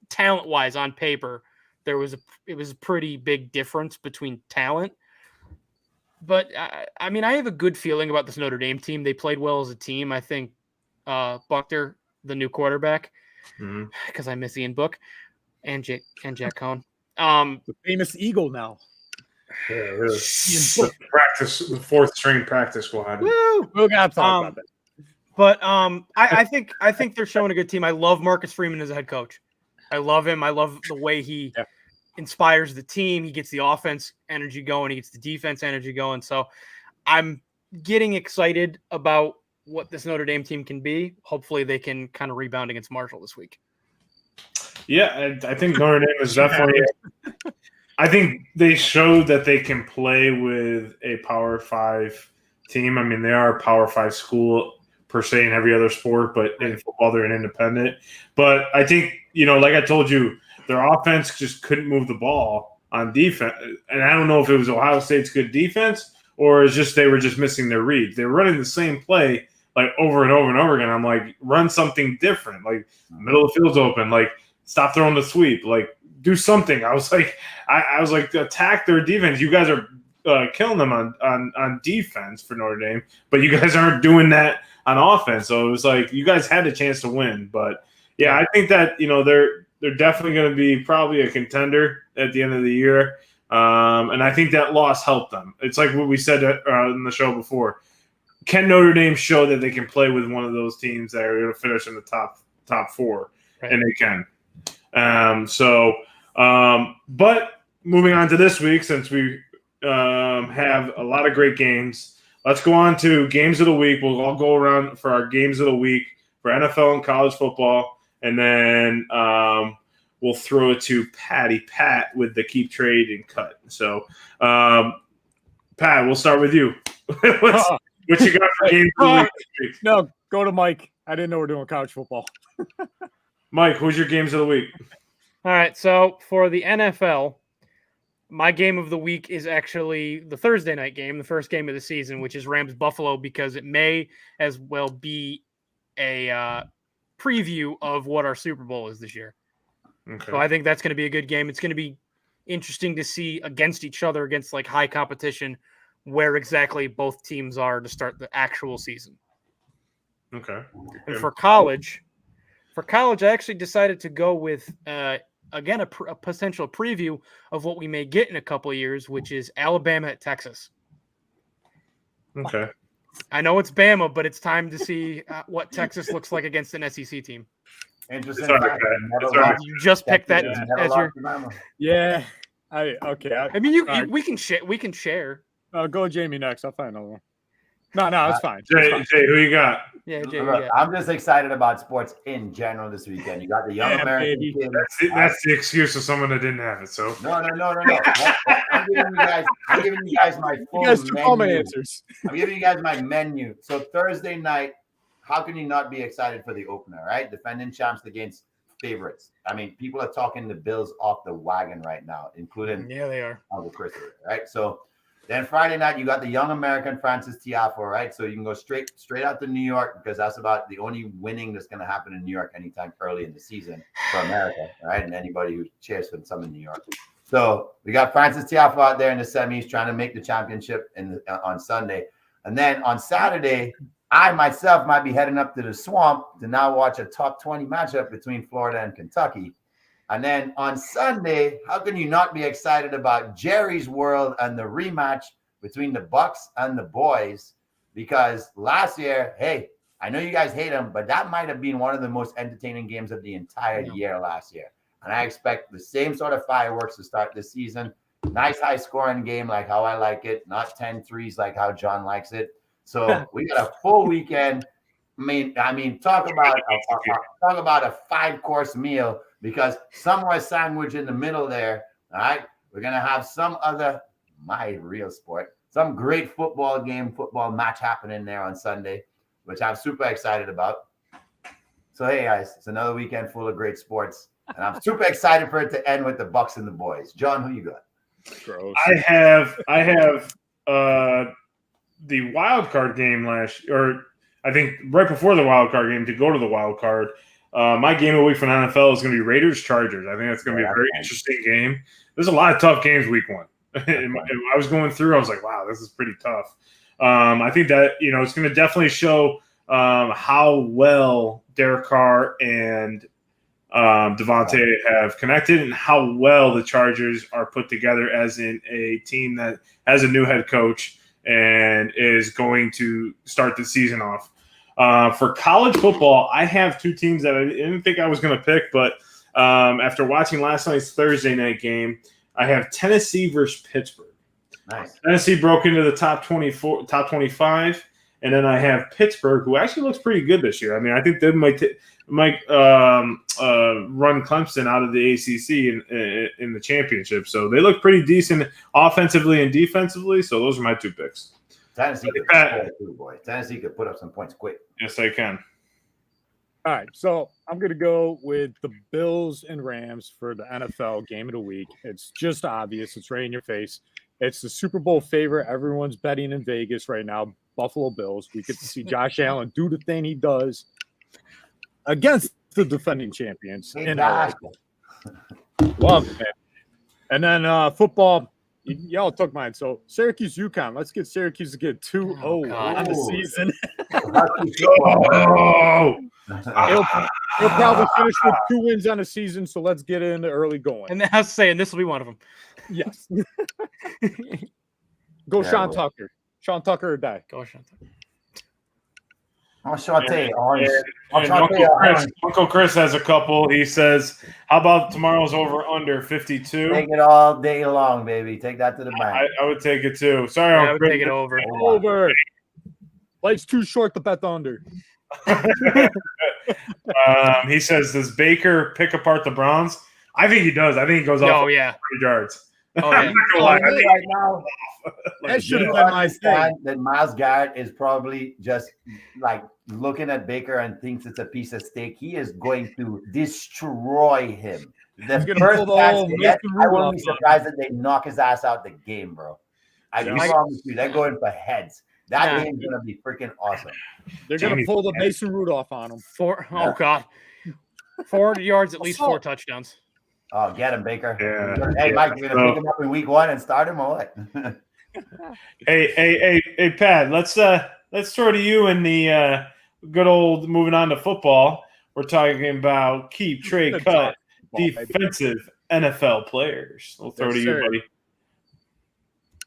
talent-wise on paper. It was a pretty big difference between talent. But I mean, I have a good feeling about this Notre Dame team. They played well as a team. I think Buckner, the new quarterback, because I miss Ian Book and Jack Cohn. The famous Eagle now. Yeah, really. The fourth string practice squad. Woo! We're gonna have to talk about that. But I think they're showing a good team. I love Marcus Freeman as a head coach. I love him. I love the way he inspires the team. He gets the offense energy going. He gets the defense energy going. So I'm getting excited about what this Notre Dame team can be. Hopefully they can kind of rebound against Marshall this week. Yeah, I think Notre Dame is definitely – I think they showed that they can play with a Power 5 team. I mean, they are a Power 5 school per se in every other sport, but in football they're an independent. But I think, like I told you, their offense just couldn't move the ball on defense. And I don't know if it was Ohio State's good defense or it's just they were just missing their reads. They were running the same play like over and over and over again. I'm like, run something different. Like, middle of the field's open. Like, stop throwing the sweep. Like, do something. I was like, attack their defense. You guys are killing them on defense for Notre Dame, but you guys aren't doing that on offense. So it was like you guys had a chance to win. But yeah, I think that they're definitely going to be probably a contender at the end of the year. And I think that loss helped them. It's like what we said in the show before. Can Notre Dame show that they can play with one of those teams that are going to finish in the top four? Right. And they can. But moving on to this week, since we have a lot of great games, let's go on to games of the week. We'll all go around for our games of the week for NFL and college football, and then we'll throw it to Pat with the keep, trade, and cut. So, Pat, we'll start with you. What you got for games of the week this week? No, go to Mike. I didn't know we're doing college football. Mike, who's your games of the week? All right, so for the NFL, my game of the week is actually the Thursday night game, the first game of the season, which is Rams-Buffalo, because it may as well be a preview of what our Super Bowl is this year. Okay. So I think that's going to be a good game. It's going to be interesting to see against each other, against like high competition, where exactly both teams are to start the actual season. Okay. And for college, I actually decided to go with, again, a potential preview of what we may get in a couple of years, which is Alabama at Texas. Okay. I know it's Bama, but it's time to see what Texas looks like against an SEC team. Interesting. You just picked that as your. Yeah. I mean, we can share. Go Jamie next. I'll find another one. No, it's fine. Jay, who you got? Yeah, Jay. Look, I'm just excited about sports in general this weekend. You got the young American kids. That's the excuse of someone that didn't have it. So no. I'm giving you guys my full menu. Answers. I'm giving you guys my menu. So Thursday night, how can you not be excited for the opener, right? Defending champs against favorites. I mean, people are talking the Bills off the wagon right now, including they are. Right? So then Friday night, you got the young American Francis Tiafoe, right? So you can go straight out to New York because that's about the only winning that's going to happen in New York anytime early in the season for America, right? And anybody who cheers for some in New York. So we got Francis Tiafoe out there in the semis trying to make the championship on Sunday. And then on Saturday, I myself might be heading up to the Swamp to now watch a top 20 matchup between Florida and Kentucky. And then on Sunday, how can you not be excited about Jerry's World and the rematch between the Bucks and the boys? Because last year, hey, I know you guys hate them, but that might have been one of the most entertaining games of the entire year last year. And I expect the same sort of fireworks to start this season. Nice high-scoring game like how I like it, not 10 threes like how John likes it. So we got a full weekend. I mean, talk about a 5-course meal. Because somewhere sandwiched in the middle there, all right, we're going to have some great football match happening there on Sunday, which I'm super excited about. So, hey, guys, it's another weekend full of great sports, and I'm super excited for it to end with the Bucks and the boys. John, who you got? Gross. I have the wild card game I think right before the wild card game to go to the wild card. My game of the week for the NFL is going to be Raiders-Chargers. I think that's going to be a very interesting game. There's a lot of tough games week one. And I was going through, I was like, wow, this is pretty tough. I think that, it's going to definitely show how well Derek Carr and Devontae have connected, and how well the Chargers are put together as in a team that has a new head coach and is going to start the season off. For college football, I have two teams that I didn't think I was going to pick, but after watching last night's Thursday night game, I have Tennessee versus Pittsburgh. Nice. Tennessee broke into the top 25, and then I have Pittsburgh, who actually looks pretty good this year. I mean, I think they might run Clemson out of the ACC in the championship. So they look pretty decent offensively and defensively. So those are my two picks. Tennessee could score too, boy. Tennessee could put up some points quick. Yes, they can. All right, so I'm going to go with the Bills and Rams for the NFL game of the week. It's just obvious. It's right in your face. It's the Super Bowl favorite. Everyone's betting in Vegas right now, Buffalo Bills. We get to see Josh Allen do the thing he does against the defending champions. Love it, man. And then football, y'all took mine. So Syracuse, UConn. Let's get Syracuse to get 2-0 on the season. He'll probably finish with 2 wins on the season, so let's get into early going. And I was saying this will be one of them. Yes. Go Sean Tucker. Sean Tucker or die. Go Sean Tucker. Uncle Chris has a couple. He says, how about tomorrow's over under 52? Take it all day long, baby. Take that to the bank. I would take it too. Sorry, I would take it over. Over. Life's too short to bet the under. He says, does Baker pick apart the Browns? I think he does. I think he goes off 100 yards. Oh, yeah. Right now, that should have been my thing. That Myles Garrett is probably just like looking at Baker and thinks it's a piece of steak. He is going to destroy him. The first chance they get, I wouldn't be surprised if they knock his ass out the game, bro. I promise you, they're going for heads. That game's going to be freaking awesome. They're going to pull the Mason Rudolph on him. Oh, God. 400 yards, at least 4 touchdowns. Oh, get him, Baker. Yeah. Hey, Mike, you're going to pick him up in week 1 and start him or what? Hey, Pat, let's throw to you in the good old moving on to football. We're talking about keep, trade, cut, defensive NFL players. We'll throw to you, buddy.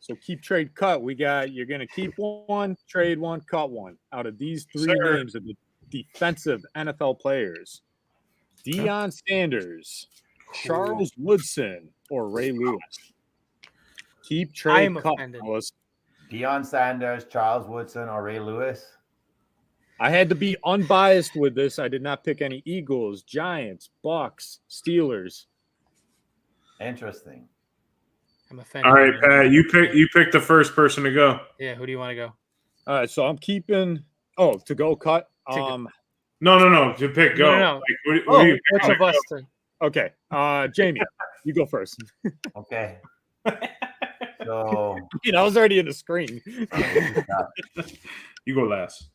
So keep, trade, cut. You're going to keep 1, trade 1, cut 1 out of these 3 names of the defensive NFL players. Deion Sanders, Charles Woodson, or Ray Lewis. Keep, trade, cut. Deion Sanders, Charles Woodson, or Ray Lewis. I had to be unbiased with this. I did not pick any Eagles, Giants, Bucks, Steelers. Interesting. I'm offended. All right, Pat, you pick the first person to go. Yeah, who do you want to go? All right, so I'm keeping to go cut. No, to pick go. No. Like, which of us to... Okay. Jamie, you go first. Okay. So I was already in the screen. You go last.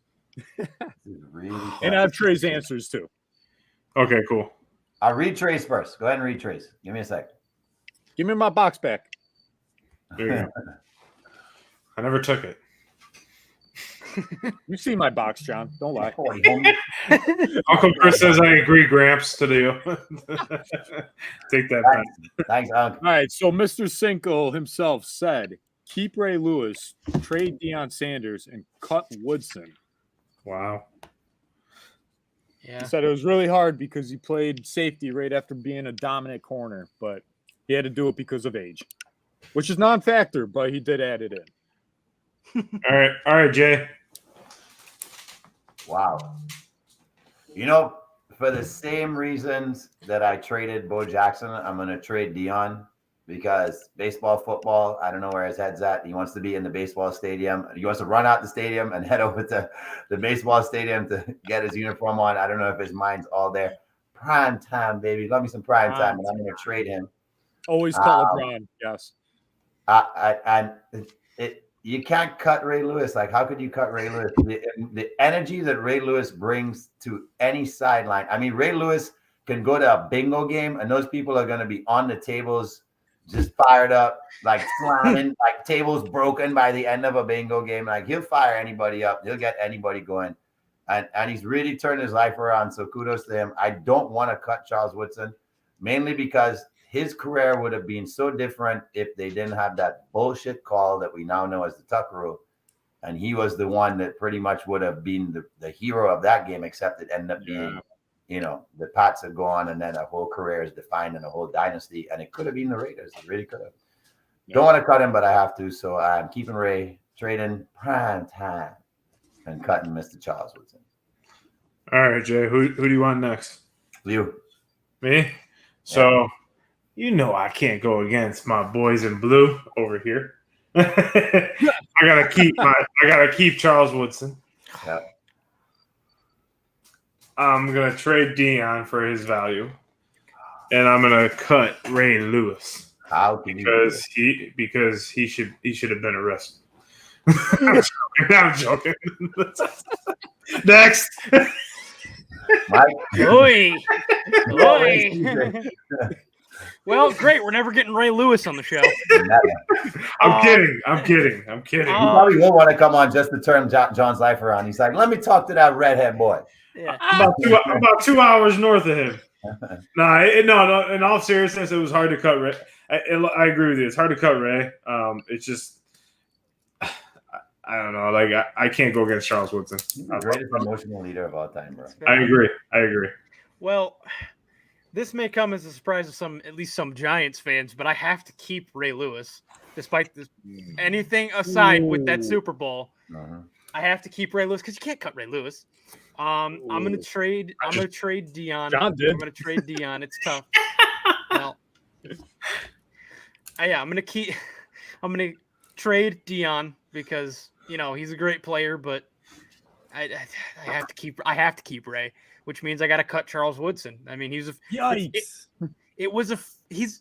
And I have Trey's answers too. Okay, cool. I'll read Trey's first. Go ahead and read Trey's. Give me a sec. Give me my box back. There you go. I never took it. You see my box, John. Don't lie. Uncle Chris says I agree, Gramps, to you. Take that back. Thanks, Uncle. All right, so Mr. Cinco himself said, keep Ray Lewis, trade Deion Sanders, and cut Woodson. Wow. Yeah. He said it was really hard because he played safety right after being a dominant corner, but he had to do it because of age, which is non-factor, but he did add it in. All right, Jay. Wow. For the same reasons that I traded Bo Jackson, I'm going to trade Deion because baseball, football, I don't know where his head's at. He wants to be in the baseball stadium. He wants to run out the stadium and head over to the baseball stadium to get his uniform on. I don't know if his mind's all there. Prime time, baby. Love me some prime time, and I'm going to trade him. Always call LeBron, yes. You can't cut Ray Lewis. Like, how could you cut Ray Lewis? The energy that Ray Lewis brings to any sideline. I mean, Ray Lewis can go to a bingo game, and those people are going to be on the tables, just fired up, like slamming, like tables broken by the end of a bingo game. Like, he'll fire anybody up. He'll get anybody going. and he's really turned his life around. So kudos to him. I don't want to cut Charles Woodson, mainly because his career would have been so different if they didn't have that bullshit call that we now know as the Tuck rule. And he was the one that pretty much would have been the hero of that game, except it ended up being, the Pats have gone and then a whole career is defined and a whole dynasty. And it could have been the Raiders. It really could have. Don't want to cut him, but I have to. So I'm keeping Ray, trading prime time, and cutting Mr. Charles Woodson. All right, Jay. Who do you want next? You. Me? So, I can't go against my boys in blue over here. I gotta keep Charles Woodson. Yeah. I'm gonna trade Dion for his value, and I'm gonna cut Ray Lewis. How can you? Because he should have been arrested. I'm joking. Next. Mike. Oi. Well, great. We're never getting Ray Lewis on the show. I'm kidding. He probably will want to come on just to turn John's life around. He's like, let me talk to that redhead boy. Yeah. I'm about 2 hours north of him. No. In all seriousness, it was hard to cut Ray. I agree with you. It's hard to cut Ray. It's just, I don't know. Like I can't go against Charles Woodson. He's the greatest emotional leader of all time, bro. I agree. Well, this may come as a surprise to at least some Giants fans, but I have to keep Ray Lewis, despite this. Anything aside with that Super Bowl, I have to keep Ray Lewis because you can't cut Ray Lewis. I'm gonna trade Dion. John did. I'm gonna trade Dion. It's tough. Well, I'm gonna trade Dion because he's a great player, but I have to keep Ray, which means I got to cut Charles Woodson. I mean, yikes.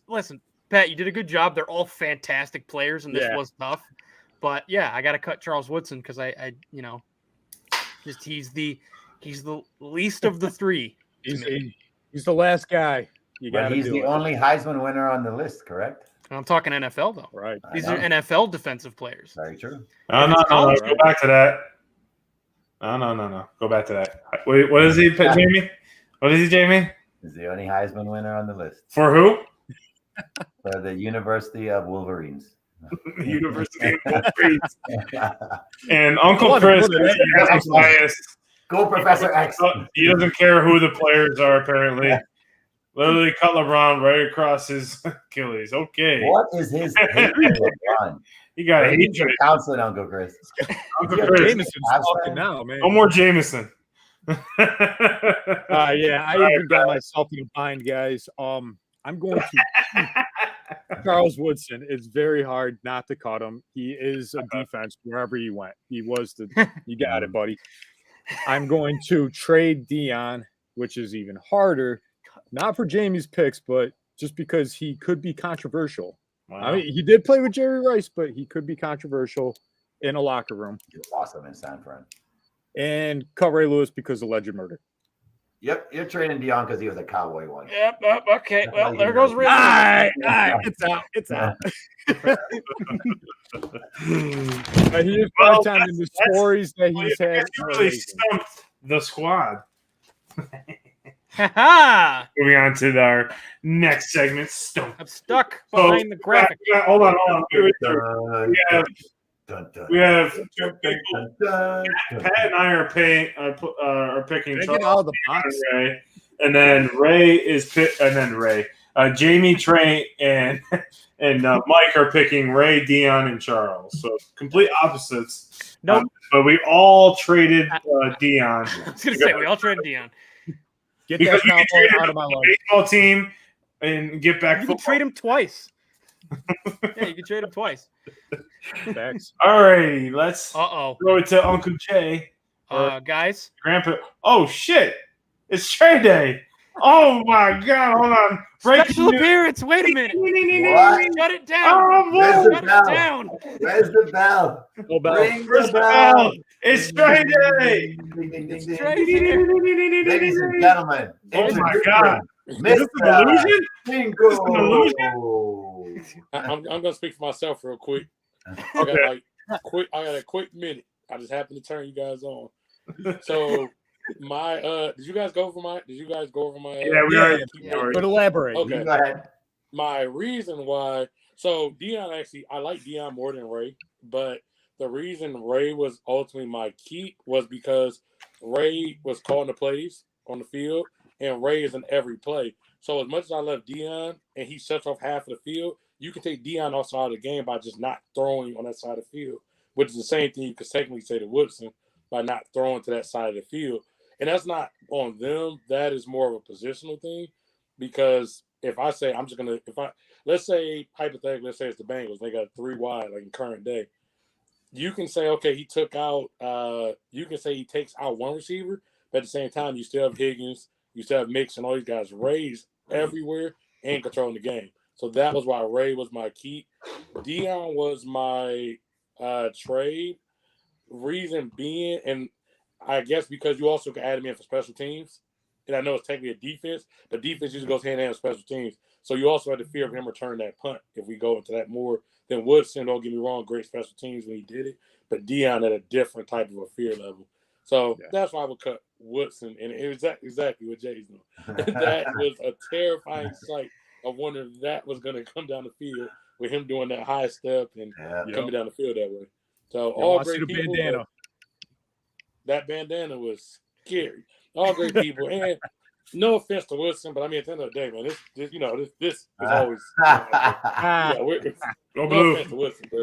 Listen, Pat, you did a good job. They're all fantastic players, and this was tough. But I got to cut Charles Woodson because he's the least of the three. He's the last guy. He's the only Heisman winner on the list, correct? I'm talking NFL though. Right. These are NFL defensive players. Very true. No. Go back to that. No. Go back to that. Wait, what is he, Jamie? What is he, Jamie? He's the only Heisman winner on the list. For who? For the University of Wolverines. University of Wolverines. And Uncle Chris is biased. Go Professor X. He doesn't care who the players are, apparently. Literally cut LeBron right across his Achilles. Okay. What is his hate for LeBron? He got hatred. Counseling, Uncle Chris. Uncle Chris. Jameson's talking now, man. No more Jameson. I even got myself in a bind, guys. I'm going to Charles Woodson. It's very hard not to cut him. He is a defense wherever he went. He was you got it, buddy. I'm going to trade Dion, which is even harder. Not for Jamie's picks, but just because he could be controversial. Wow. I mean, he did play with Jerry Rice, but he could be controversial in a locker room. He's awesome in San Fran. And cut Ray Lewis because of alleged murder. Yep, you're trading Dion because he was a Cowboy once. Yep. Okay. Well, there goes Ray. All right. It's out. He is part-time in the stories that he's had. Really stumped the squad. Moving on to our next segment, Stump. I'm stuck behind the graphic. Hold on. We have two people. Pat and I are picking Charles out of the box. Ray, and then Ray is Jamie, Trey, and Mike are picking Ray, Dion, and Charles. So complete opposites. Nope. But we all traded Dion. I was gonna say we all traded Dion. Get that cowboy out of my life. Baseball team and get back. You can trade him twice. You can trade him twice. Thanks. All right, let's throw it to Uncle Jay. Guys. Grandpa. Oh shit! It's trade day. Oh my God! Hold on. Special appearance. Wait a minute. Shut it down. Shut it down. Where's the bell? No bell. Ring the bell. It's trade day. Ladies and gentlemen. Oh my God! Mr. Cinco. I'm gonna speak for myself real quick. I got a quick minute. I just happened to turn you guys on. So Did you guys go over my? Yeah, we already. But elaborate. Okay. Go ahead. My reason why. So Dion I like Dion more than Ray, but the reason Ray was ultimately my key was because Ray was calling the plays on the field, and Ray is in every play. So as much as I love Dion, and he shuts off half of the field, you can take Dion outside of the game by just not throwing on that side of the field, which is the same thing you could technically say to Woodson by not throwing to that side of the field. And that's not on them. That is more of a positional thing, because if I say I'm just gonna, let's say hypothetically, let's say it's the Bengals, they got 3 wide like in current day. You can say, okay, he took out. You can say he takes out one receiver, but at the same time, you still have Higgins, you still have Mix, and all these guys Ray's everywhere and controlling the game. So that was why Ray was my key. Dion was my trade. Reason being, and I guess because you also can add him in for special teams. And I know it's technically a defense, but defense usually goes hand in hand with special teams. So you also had the fear of him returning that punt if we go into that more than Woodson. Don't get me wrong, great special teams when he did it, but Dion at a different type of a fear level. So that's why I would cut Woodson, and it was exactly what Jay's doing. That was a terrifying sight of wondering if that was going to come down the field with him doing that high step and coming down the field that way. So all great people. Bandana. That bandana was scary. All great people, and no offense to Wilson, but I mean at the end of the day, man, this is always. Go no Blue. offense to Wilson, but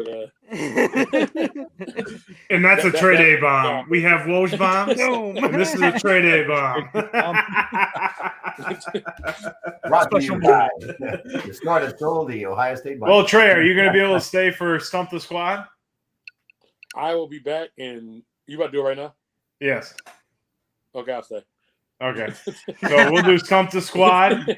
and that's a trade A bomb. We have Woj bombs. And this is a trade A bomb. Brought to you by the Start of Soul, the Ohio State. Well, Trey, are you going to be able to stay for Stump the Squad? I will be back, and you about to do it right now? Yes. Okay, I'll stay. Okay. So we'll do Stump the Squad.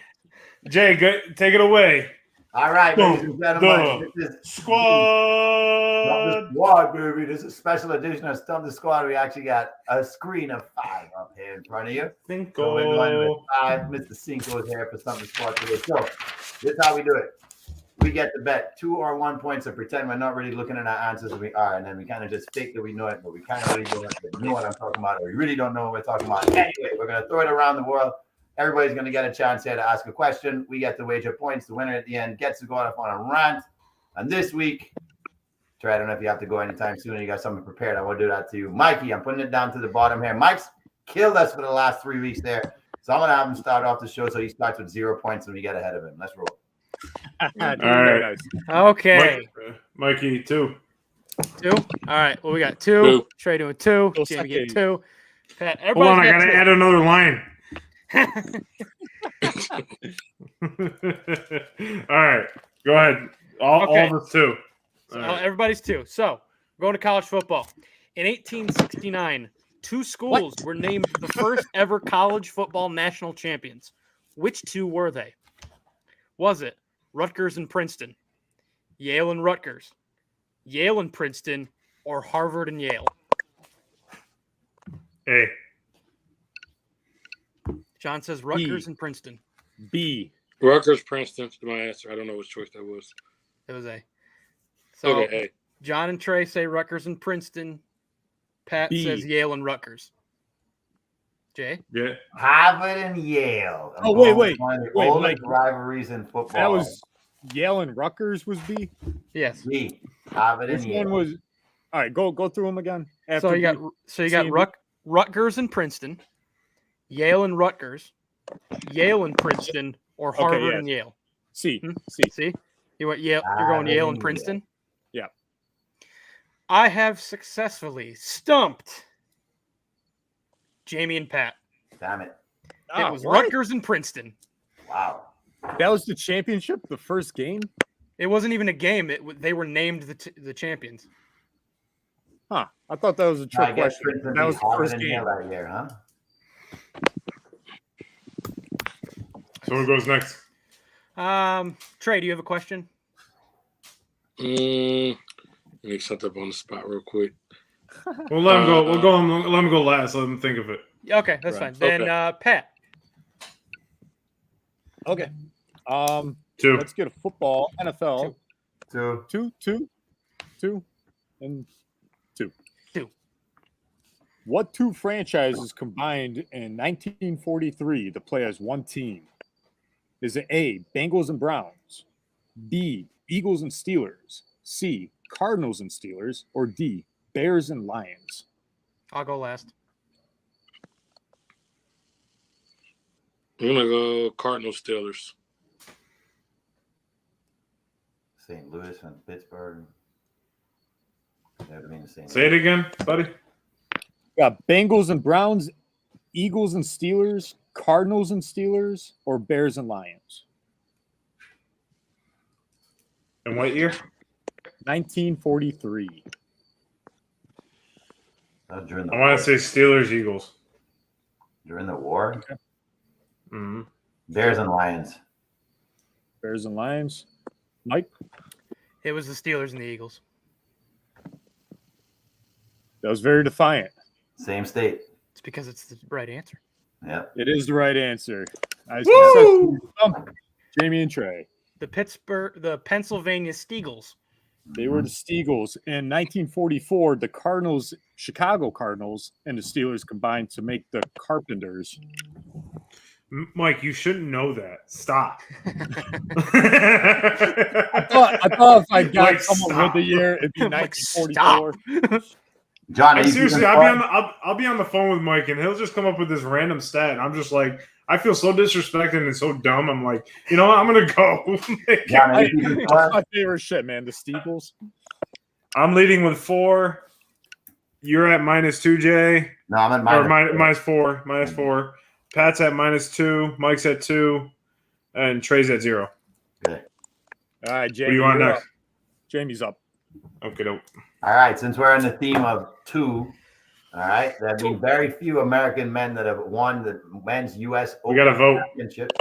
Jay, take it away. All right, ladies and gentlemen. This is Squad. Stump the Squad, baby. This is a special edition of Stump the Squad. We actually got a screen of 5 up here in front of you. Cinco. So we're going with 5. Mr. Cinco is here for Stump the Squad today. So this is how we do it. We get to bet 2 or 1 points and pretend we're not really looking at our answers, and we are, and then we kind of just fake that we know it, but we kind of really don't know what I'm talking about, or we really don't know what we're talking about. Anyway, we're going to throw it around the world. Everybody's going to get a chance here to ask a question. We get to wager points. The winner at the end gets to go off on a rant. And this week, Trey, I don't know if you have to go anytime soon or you got something prepared. I will do that to you. Mikey, I'm putting it down to the bottom here. Mike's killed us for the last 3 weeks there. So I'm going to have him start off the show so he starts with 0 points and we get ahead of him. Let's roll. All right. Okay. Mikey, 2. 2? All right. Well, we got 2. Trey doing 2. Jamie getting 2. Pat, hold on. I got to add another line. All right. Go ahead. All of us 2. Right. Everybody's 2. So, we're going to college football. In 1869, 2 schools were named the first ever college football national champions. Which 2 were they? Was it Rutgers and Princeton, Yale and Rutgers, Yale and Princeton, or Harvard and Yale? A. John says Rutgers and Princeton. B. Rutgers, Princeton is my answer. I don't know which choice that was. It was A. So okay, A. John and Trey say Rutgers and Princeton. Pat says Yale and Rutgers. Jay? Yeah. Harvard and Yale. Oh, wait. Oldest rivalries in football. That was Yale and Rutgers was B? Yes. B. Harvard and Which Yale. one was? All right, go through them again. So you got Rutgers and Princeton, Yale and Rutgers, Yale and Princeton, or Harvard and Yale. C. See? You went Yale. You're going Yale and Princeton? Yeah. I have successfully stumped Jamie and Pat. Damn it. It was Rutgers and Princeton. Wow. That was the championship, the first game? It wasn't even a game. They were named the champions. Huh. I thought that was a trick question. That was the first game. That year, huh? So who goes next? Trey, do you have a question? Let me set up on the spot real quick. We'll let him go. Let him go last. Let him think of it. Okay, that's fine. Then Pat. Okay. 2. Let's get a football. NFL. 2. 2, 2, 2, and 2. 2. What two franchises combined in 1943 to play as one team? Is it A, Bengals and Browns, B, Eagles and Steelers, C, Cardinals and Steelers, or D, Bears and Lions? I'll go last. I'm going to go Cardinals Steelers. St. Louis and Pittsburgh. That would mean the same. Say it again, buddy. Got Bengals and Browns, Eagles and Steelers, Cardinals and Steelers, or Bears and Lions? In what year? 1943. During the I want to say Steelers, Eagles. During the war? Okay. Mm-hmm. Bears and Lions. Bears and Lions. Mike? It was the Steelers and the Eagles. That was very defiant. Same state. It's because it's the right answer. Yep. It is the right answer. Jamie and Trey. The Pennsylvania Steagles. They were the Steagles. In 1944, the Cardinals, Chicago Cardinals, and the Steelers combined to make the Carpenters. Mike, you shouldn't know that. Stop. I thought if I got Like, someone stop. with the year, it'd be Like, 1944. John, Seriously, I'll be on the phone with Mike, and he'll just come up with this random stat, and I'm just like, I feel so disrespected and so dumb. I'm like, you know what? I'm gonna go. John, are you keeping That's score? my favorite shit, man. The Steagles. I'm leading with 4. You're at -2, Jay. No, I'm at Or minus -4. -4. Pat's at -2. Mike's at 2. And Trey's at 0. Good. All right, What Jamie. do you want you're next? up. Jamie's up. Okay, dope. All right, since we're in the theme of 2, all right, there have been very few American men that have won the men's U.S. We got to vote. Championship.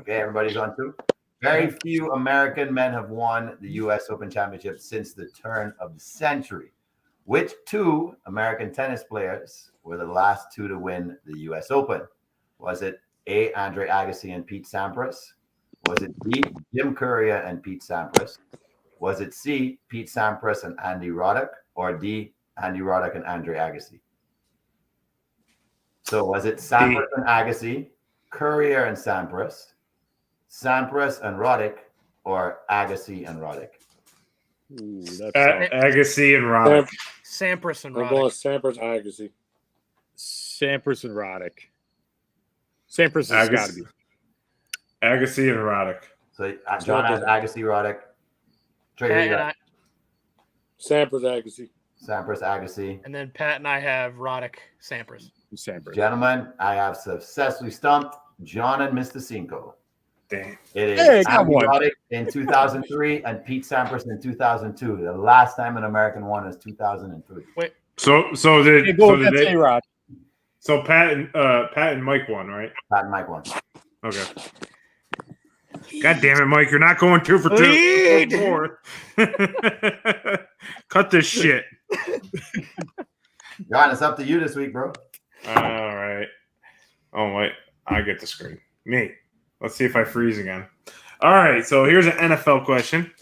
Okay, everybody's on 2. Very few American men have won the U.S. Open Championship since the turn of the century. Which 2 American tennis players were the last 2 to win the U.S. Open? Was it A, Andre Agassi and Pete Sampras? Was it B, Jim Courier and Pete Sampras? Was it C, Pete Sampras and Andy Roddick? Or D, Andy Roddick and Andre Agassi? So was it Sampras and Agassi, Courier and Sampras and Roddick, or Agassi and Roddick? Ooh, that's Agassi and Roddick. Sampras and I'm going Roddick. Sampras Agassi. Sampras and Roddick. Sampras has got to be. Agassi and Roddick. So John has Agassi, Roddick. Trey, who you Pat and, got? Sampras Agassi. Sampras, Agassi. and then Pat and I have Roddick, Sampras. Sampras. Gentlemen, I have successfully stumped John and Mr. Cinco. Damn. It is Hey, got Andy one. Roddick in 2003 and Pete Sampras in 2002. The last time an American won is 2003. So did Hey, go they? against A-Rod. So Pat and Mike won, right? Pat and Mike won. Okay. God damn it, Mike! You're not going 2 for 2. Lead! 4. Cut this shit. John, it's up to you this week, bro. All right. Oh wait, I get the screen. Me. Let's see if I freeze again. All right. So here's an NFL question,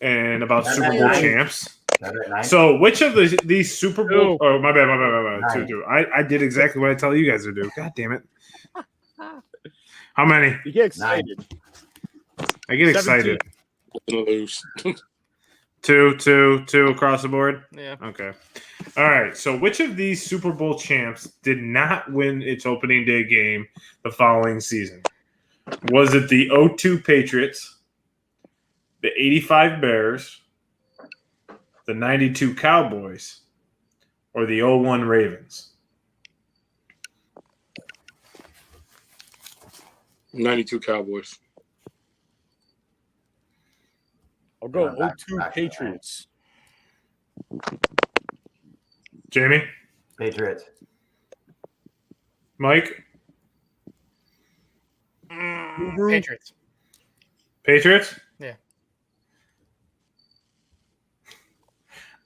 and about Super Bowl champs. So which of these Super Bowl? Oh, my bad. 2. I did exactly what I tell you guys to do. God damn it. How many? You get excited. I get 17. excited. Lose. 2 across the board. Yeah. Okay. All right. So which of these Super Bowl champs did not win its opening day game the following season? Was it the 02 Patriots, the 85 Bears, the 92 Cowboys, or the 01 Ravens? 92 Cowboys. I'll go Back 02 to Patriots. Jamie? Patriots. Mike? Patriots. Patriots? Yeah.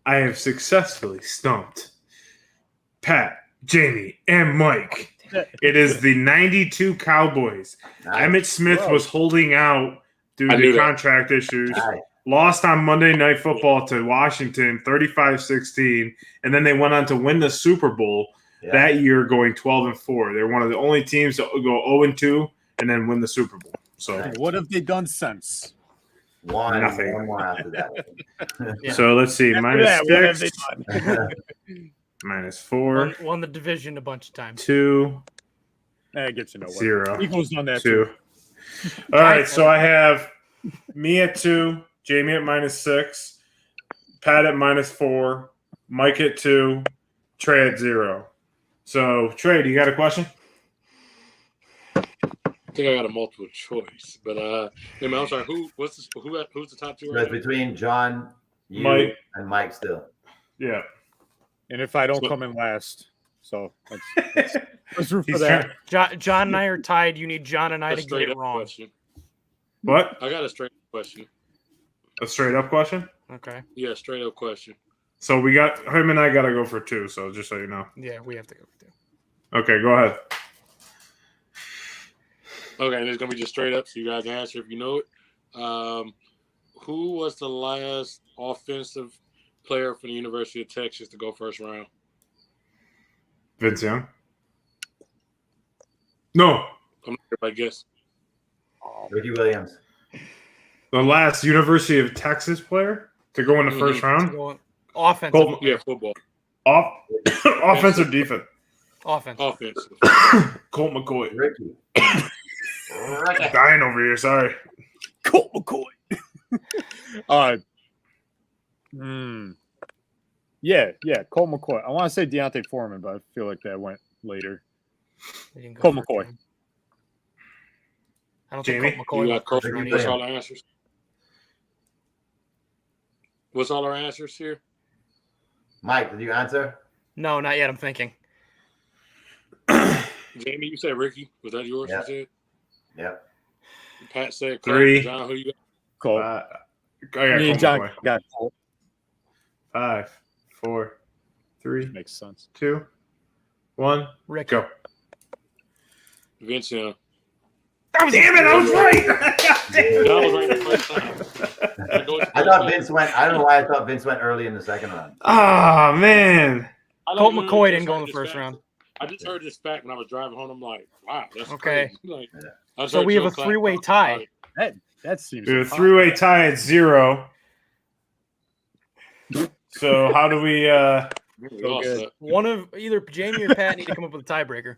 I have successfully stumped Pat, Jamie, and Mike. It is the 92 Cowboys. Nice. Emmitt Smith was holding out due I knew to that. contract issues. Nice. Lost on Monday Night Football to Washington 35-16, and then they went on to win the Super Bowl that year going 12-4. They're one of the only teams to go 0-2 and then win the Super Bowl. So what have they done since? Nothing. One more after that. Yeah. So let's see. After that, what have they -6, -4, Won the division a bunch of times. 2, I get to know 0, Eagles done that 2. too. All right, so I have me at 2, Jamie at -6, Pat at -4, Mike at 2, Trey at 0. So Trey, do you got a question? I think I got a multiple choice, but I'm sorry. Who's the top two? It's between John, you, Mike. and Mike still. Yeah. And if I don't come in last, so let's root for that. John and I are tied. You need John and I to get it wrong. Question. What? I got a straight up question. A straight up question? Okay. Yeah, straight up question. So we got him and I got to go for 2. So just so you know. Yeah, we have to go for 2. Okay, go ahead. Okay, and it's gonna be just straight up, so you guys answer if you know it. Who was the last offensive player from the University of Texas to go first round? Vince Young. No, I'm not sure if I guess. Ricky Williams. the last University of Texas player to go in the first round. Offensive. Colt, Yeah, football. offensive defense. Offense. Offensive. Colt McCoy. Ricky. Dying over here. Sorry. Colt McCoy. Yeah, Colt McCoy. I want to say Deontay Foreman, but I feel like that went later. Colt McCoy. I don't Jamie? think Colt You McCoy. got Coach. What's all our answers? What's all our answers here? Mike, did you answer? No, not yet. I'm thinking. Jamie, you said Ricky. Was that yours? Yeah. You said? Yep. Pat said Colt. 3. John, who you got? Colt. I got Me and Colt John McCoy. got Colt. 5, 4, 3, Makes sense. 2, 1. Rick. Go. Vince Young. Damn it! I was right. John was right the first time. I thought Vince went. I don't know why I thought Vince went early in the second round. Oh man. Colt McCoy didn't go in the first round. I just heard this fact when I was driving home. I'm like, wow, that's Okay. crazy. So we have a 3-way tie. That seems. We have a 3-way tie at 0. So how do we? good. One of either Jamie or Pat need to come up with a tiebreaker.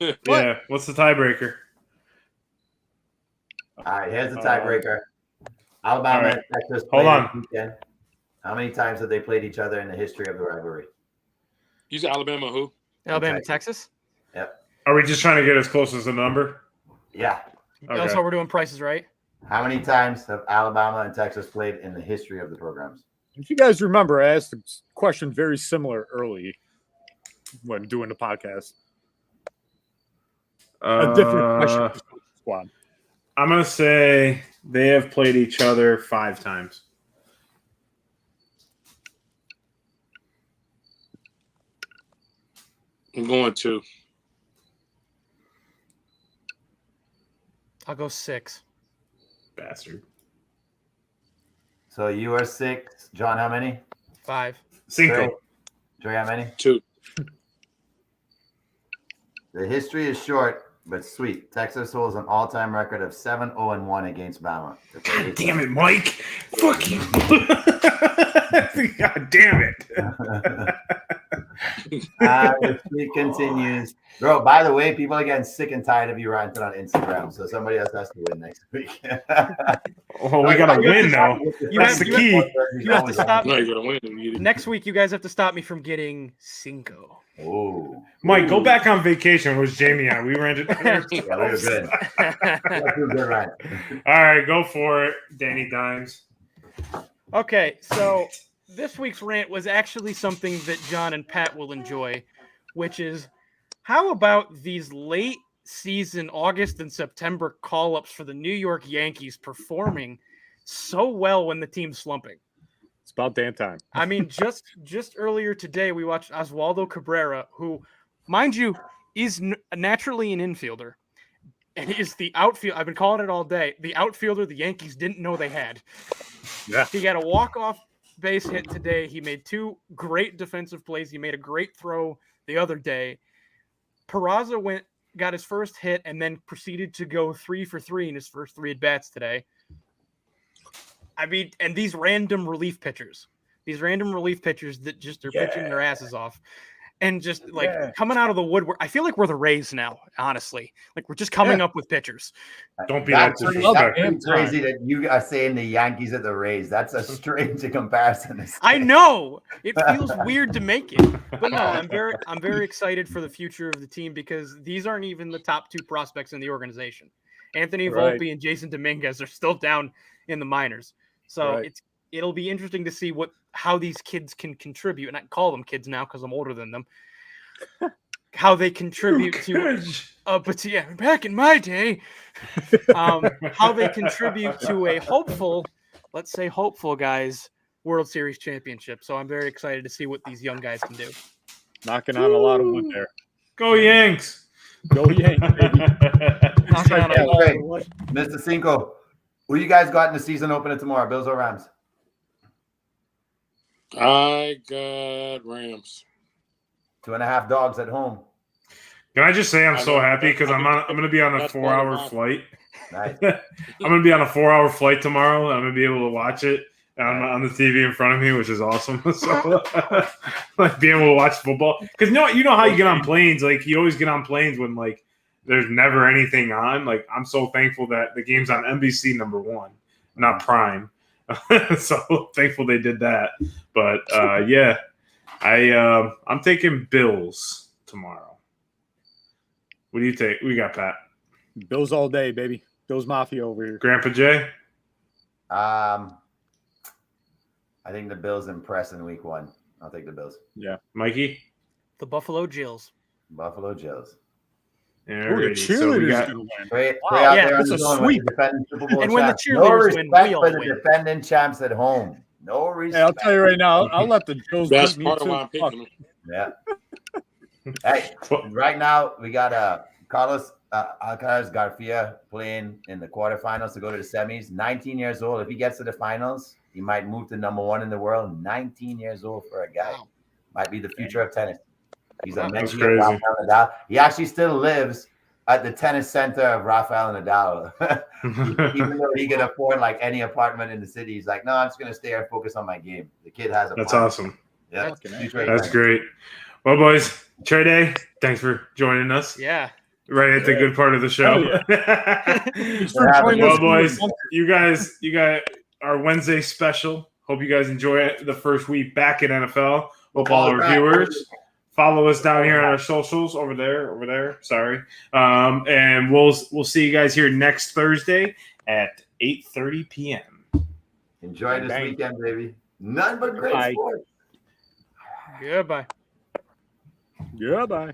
Yeah. What's the tiebreaker? All right, here's the tiebreaker. Alabama and Texas Hold played on. this weekend. How many times have they played each other in the history of the rivalry? You said Alabama who? Alabama, Texas. Yep. Are we just trying to get as close as the number? Yeah. Okay. That's how we're doing prices, right? How many times have Alabama and Texas played in the history of the programs? If you guys remember, I asked a question very similar early when doing the podcast. A different question. Squad. I'm gonna say they have played each other 5 times. I'm going to. I'll go 6. Bastard. So you are 6. John, how many? 5. Cinco. Trey, how many? 2. The history is short, but sweet. Texas holds an all-time record of 7-0-1 against Bama. God damn it, Mike. Fuck you. God damn it. The streak continues. Bro, by the way, people are getting sick and tired of you ranting on Instagram, so somebody else has to win next week. Oh, we got to win, though. That's the key. You have to stop No, me. you're going to win. Next week, you guys have to stop me from getting Cinco. Oh, Mike, go back on vacation. It was Jamie and I. We rented. yeah, we were good. That's a good rant. All right, go for it, Danny Dimes. Okay, so this week's rant was actually something that John and Pat will enjoy, which is how about these late season August and September call-ups for the New York Yankees performing so well when the team's slumping? It's about damn time. I mean, just earlier today, we watched Oswaldo Cabrera, who, mind you, is naturally an infielder. And is the outfield. I've been calling it all day. The outfielder the Yankees didn't know they had. Yeah. He got a walk-off base hit today. He made 2 great defensive plays. He made a great throw the other day. Peraza got his first hit and then proceeded to go 3 for 3 in his first 3 at bats today. I mean, and these random relief pitchers that just are pitching their asses off. And just coming out of the woodwork, I feel like we're the Rays now. Honestly, like we're just coming up with pitchers. Don't be that crazy that you are saying the Yankees are the Rays. That's a strange comparison. I know it feels weird to make it, but no, I'm very excited for the future of the team because these aren't even the top 2 prospects in the organization. Anthony Volpe and Jason Dominguez are still down in the minors, so it'll be interesting to see how these kids can contribute, and I call them kids now because I'm older than them. How they contribute to, but yeah, back in my day, how they contribute to a hopeful, let's say hopeful guys, World Series championship. So I'm very excited to see what these young guys can do. Knocking on a lot of wood there. Go Yanks! Go Yanks, baby! Mr. Cinco, who you guys got in the season opener tomorrow? Bills or Rams? I got Rams. 2.5 dogs at home. Can I just say I'm so happy because I'm going to be on a 4-hour flight. Nice. I'm going to be on a 4-hour flight tomorrow. I'm going to be able to watch it on the TV in front of me, which is awesome. So, like being able to watch football because you know how you get on planes. Like you always get on planes when like there's never anything on. Like I'm so thankful that the game's on NBC #1, not Prime. So thankful they did that. But yeah, I'm taking Bills tomorrow. What do you take? We got Pat. Bills all day, baby. Bills Mafia over here. Grandpa Jay? I think the Bills impress in week 1. I'll take the Bills. Yeah. Mikey? The Buffalo Jills. Buffalo Jills. Alrighty, the cheerleaders going to win. That's a sweep. And when the cheerleaders win, we all win. Defending champs at home. No respect. Hey, I'll tell you right now, I'll let the Bills That's beat me part of too. why I'm picking them. Yeah. Hey, right now we got Carlos Alcaraz Garcia playing in the quarterfinals to go to the semis. 19 years old. If he gets to the finals, he might move to #1 in the world. 19 years old for a guy. Wow. Might be the future of tennis. He's a That's Messi crazy. of Rafael Nadal. He actually still lives at the tennis center of Rafael Nadal. Even though he can afford like any apartment in the city, he's like, no, I'm just gonna stay here and focus on my game. The kid has a That's plan. awesome. Yeah, That's great. Well, boys, Trey Day, thanks for joining us. Yeah. Right at the good part of the show. Well, boys, you guys our Wednesday special. Hope you guys enjoy it. The first week back in NFL. Hope all our viewers follow us down here on our socials over there. Sorry. And we'll see you guys here next Thursday at 8:30 p.m. Enjoy this weekend, baby. None but great sports. Goodbye. Goodbye.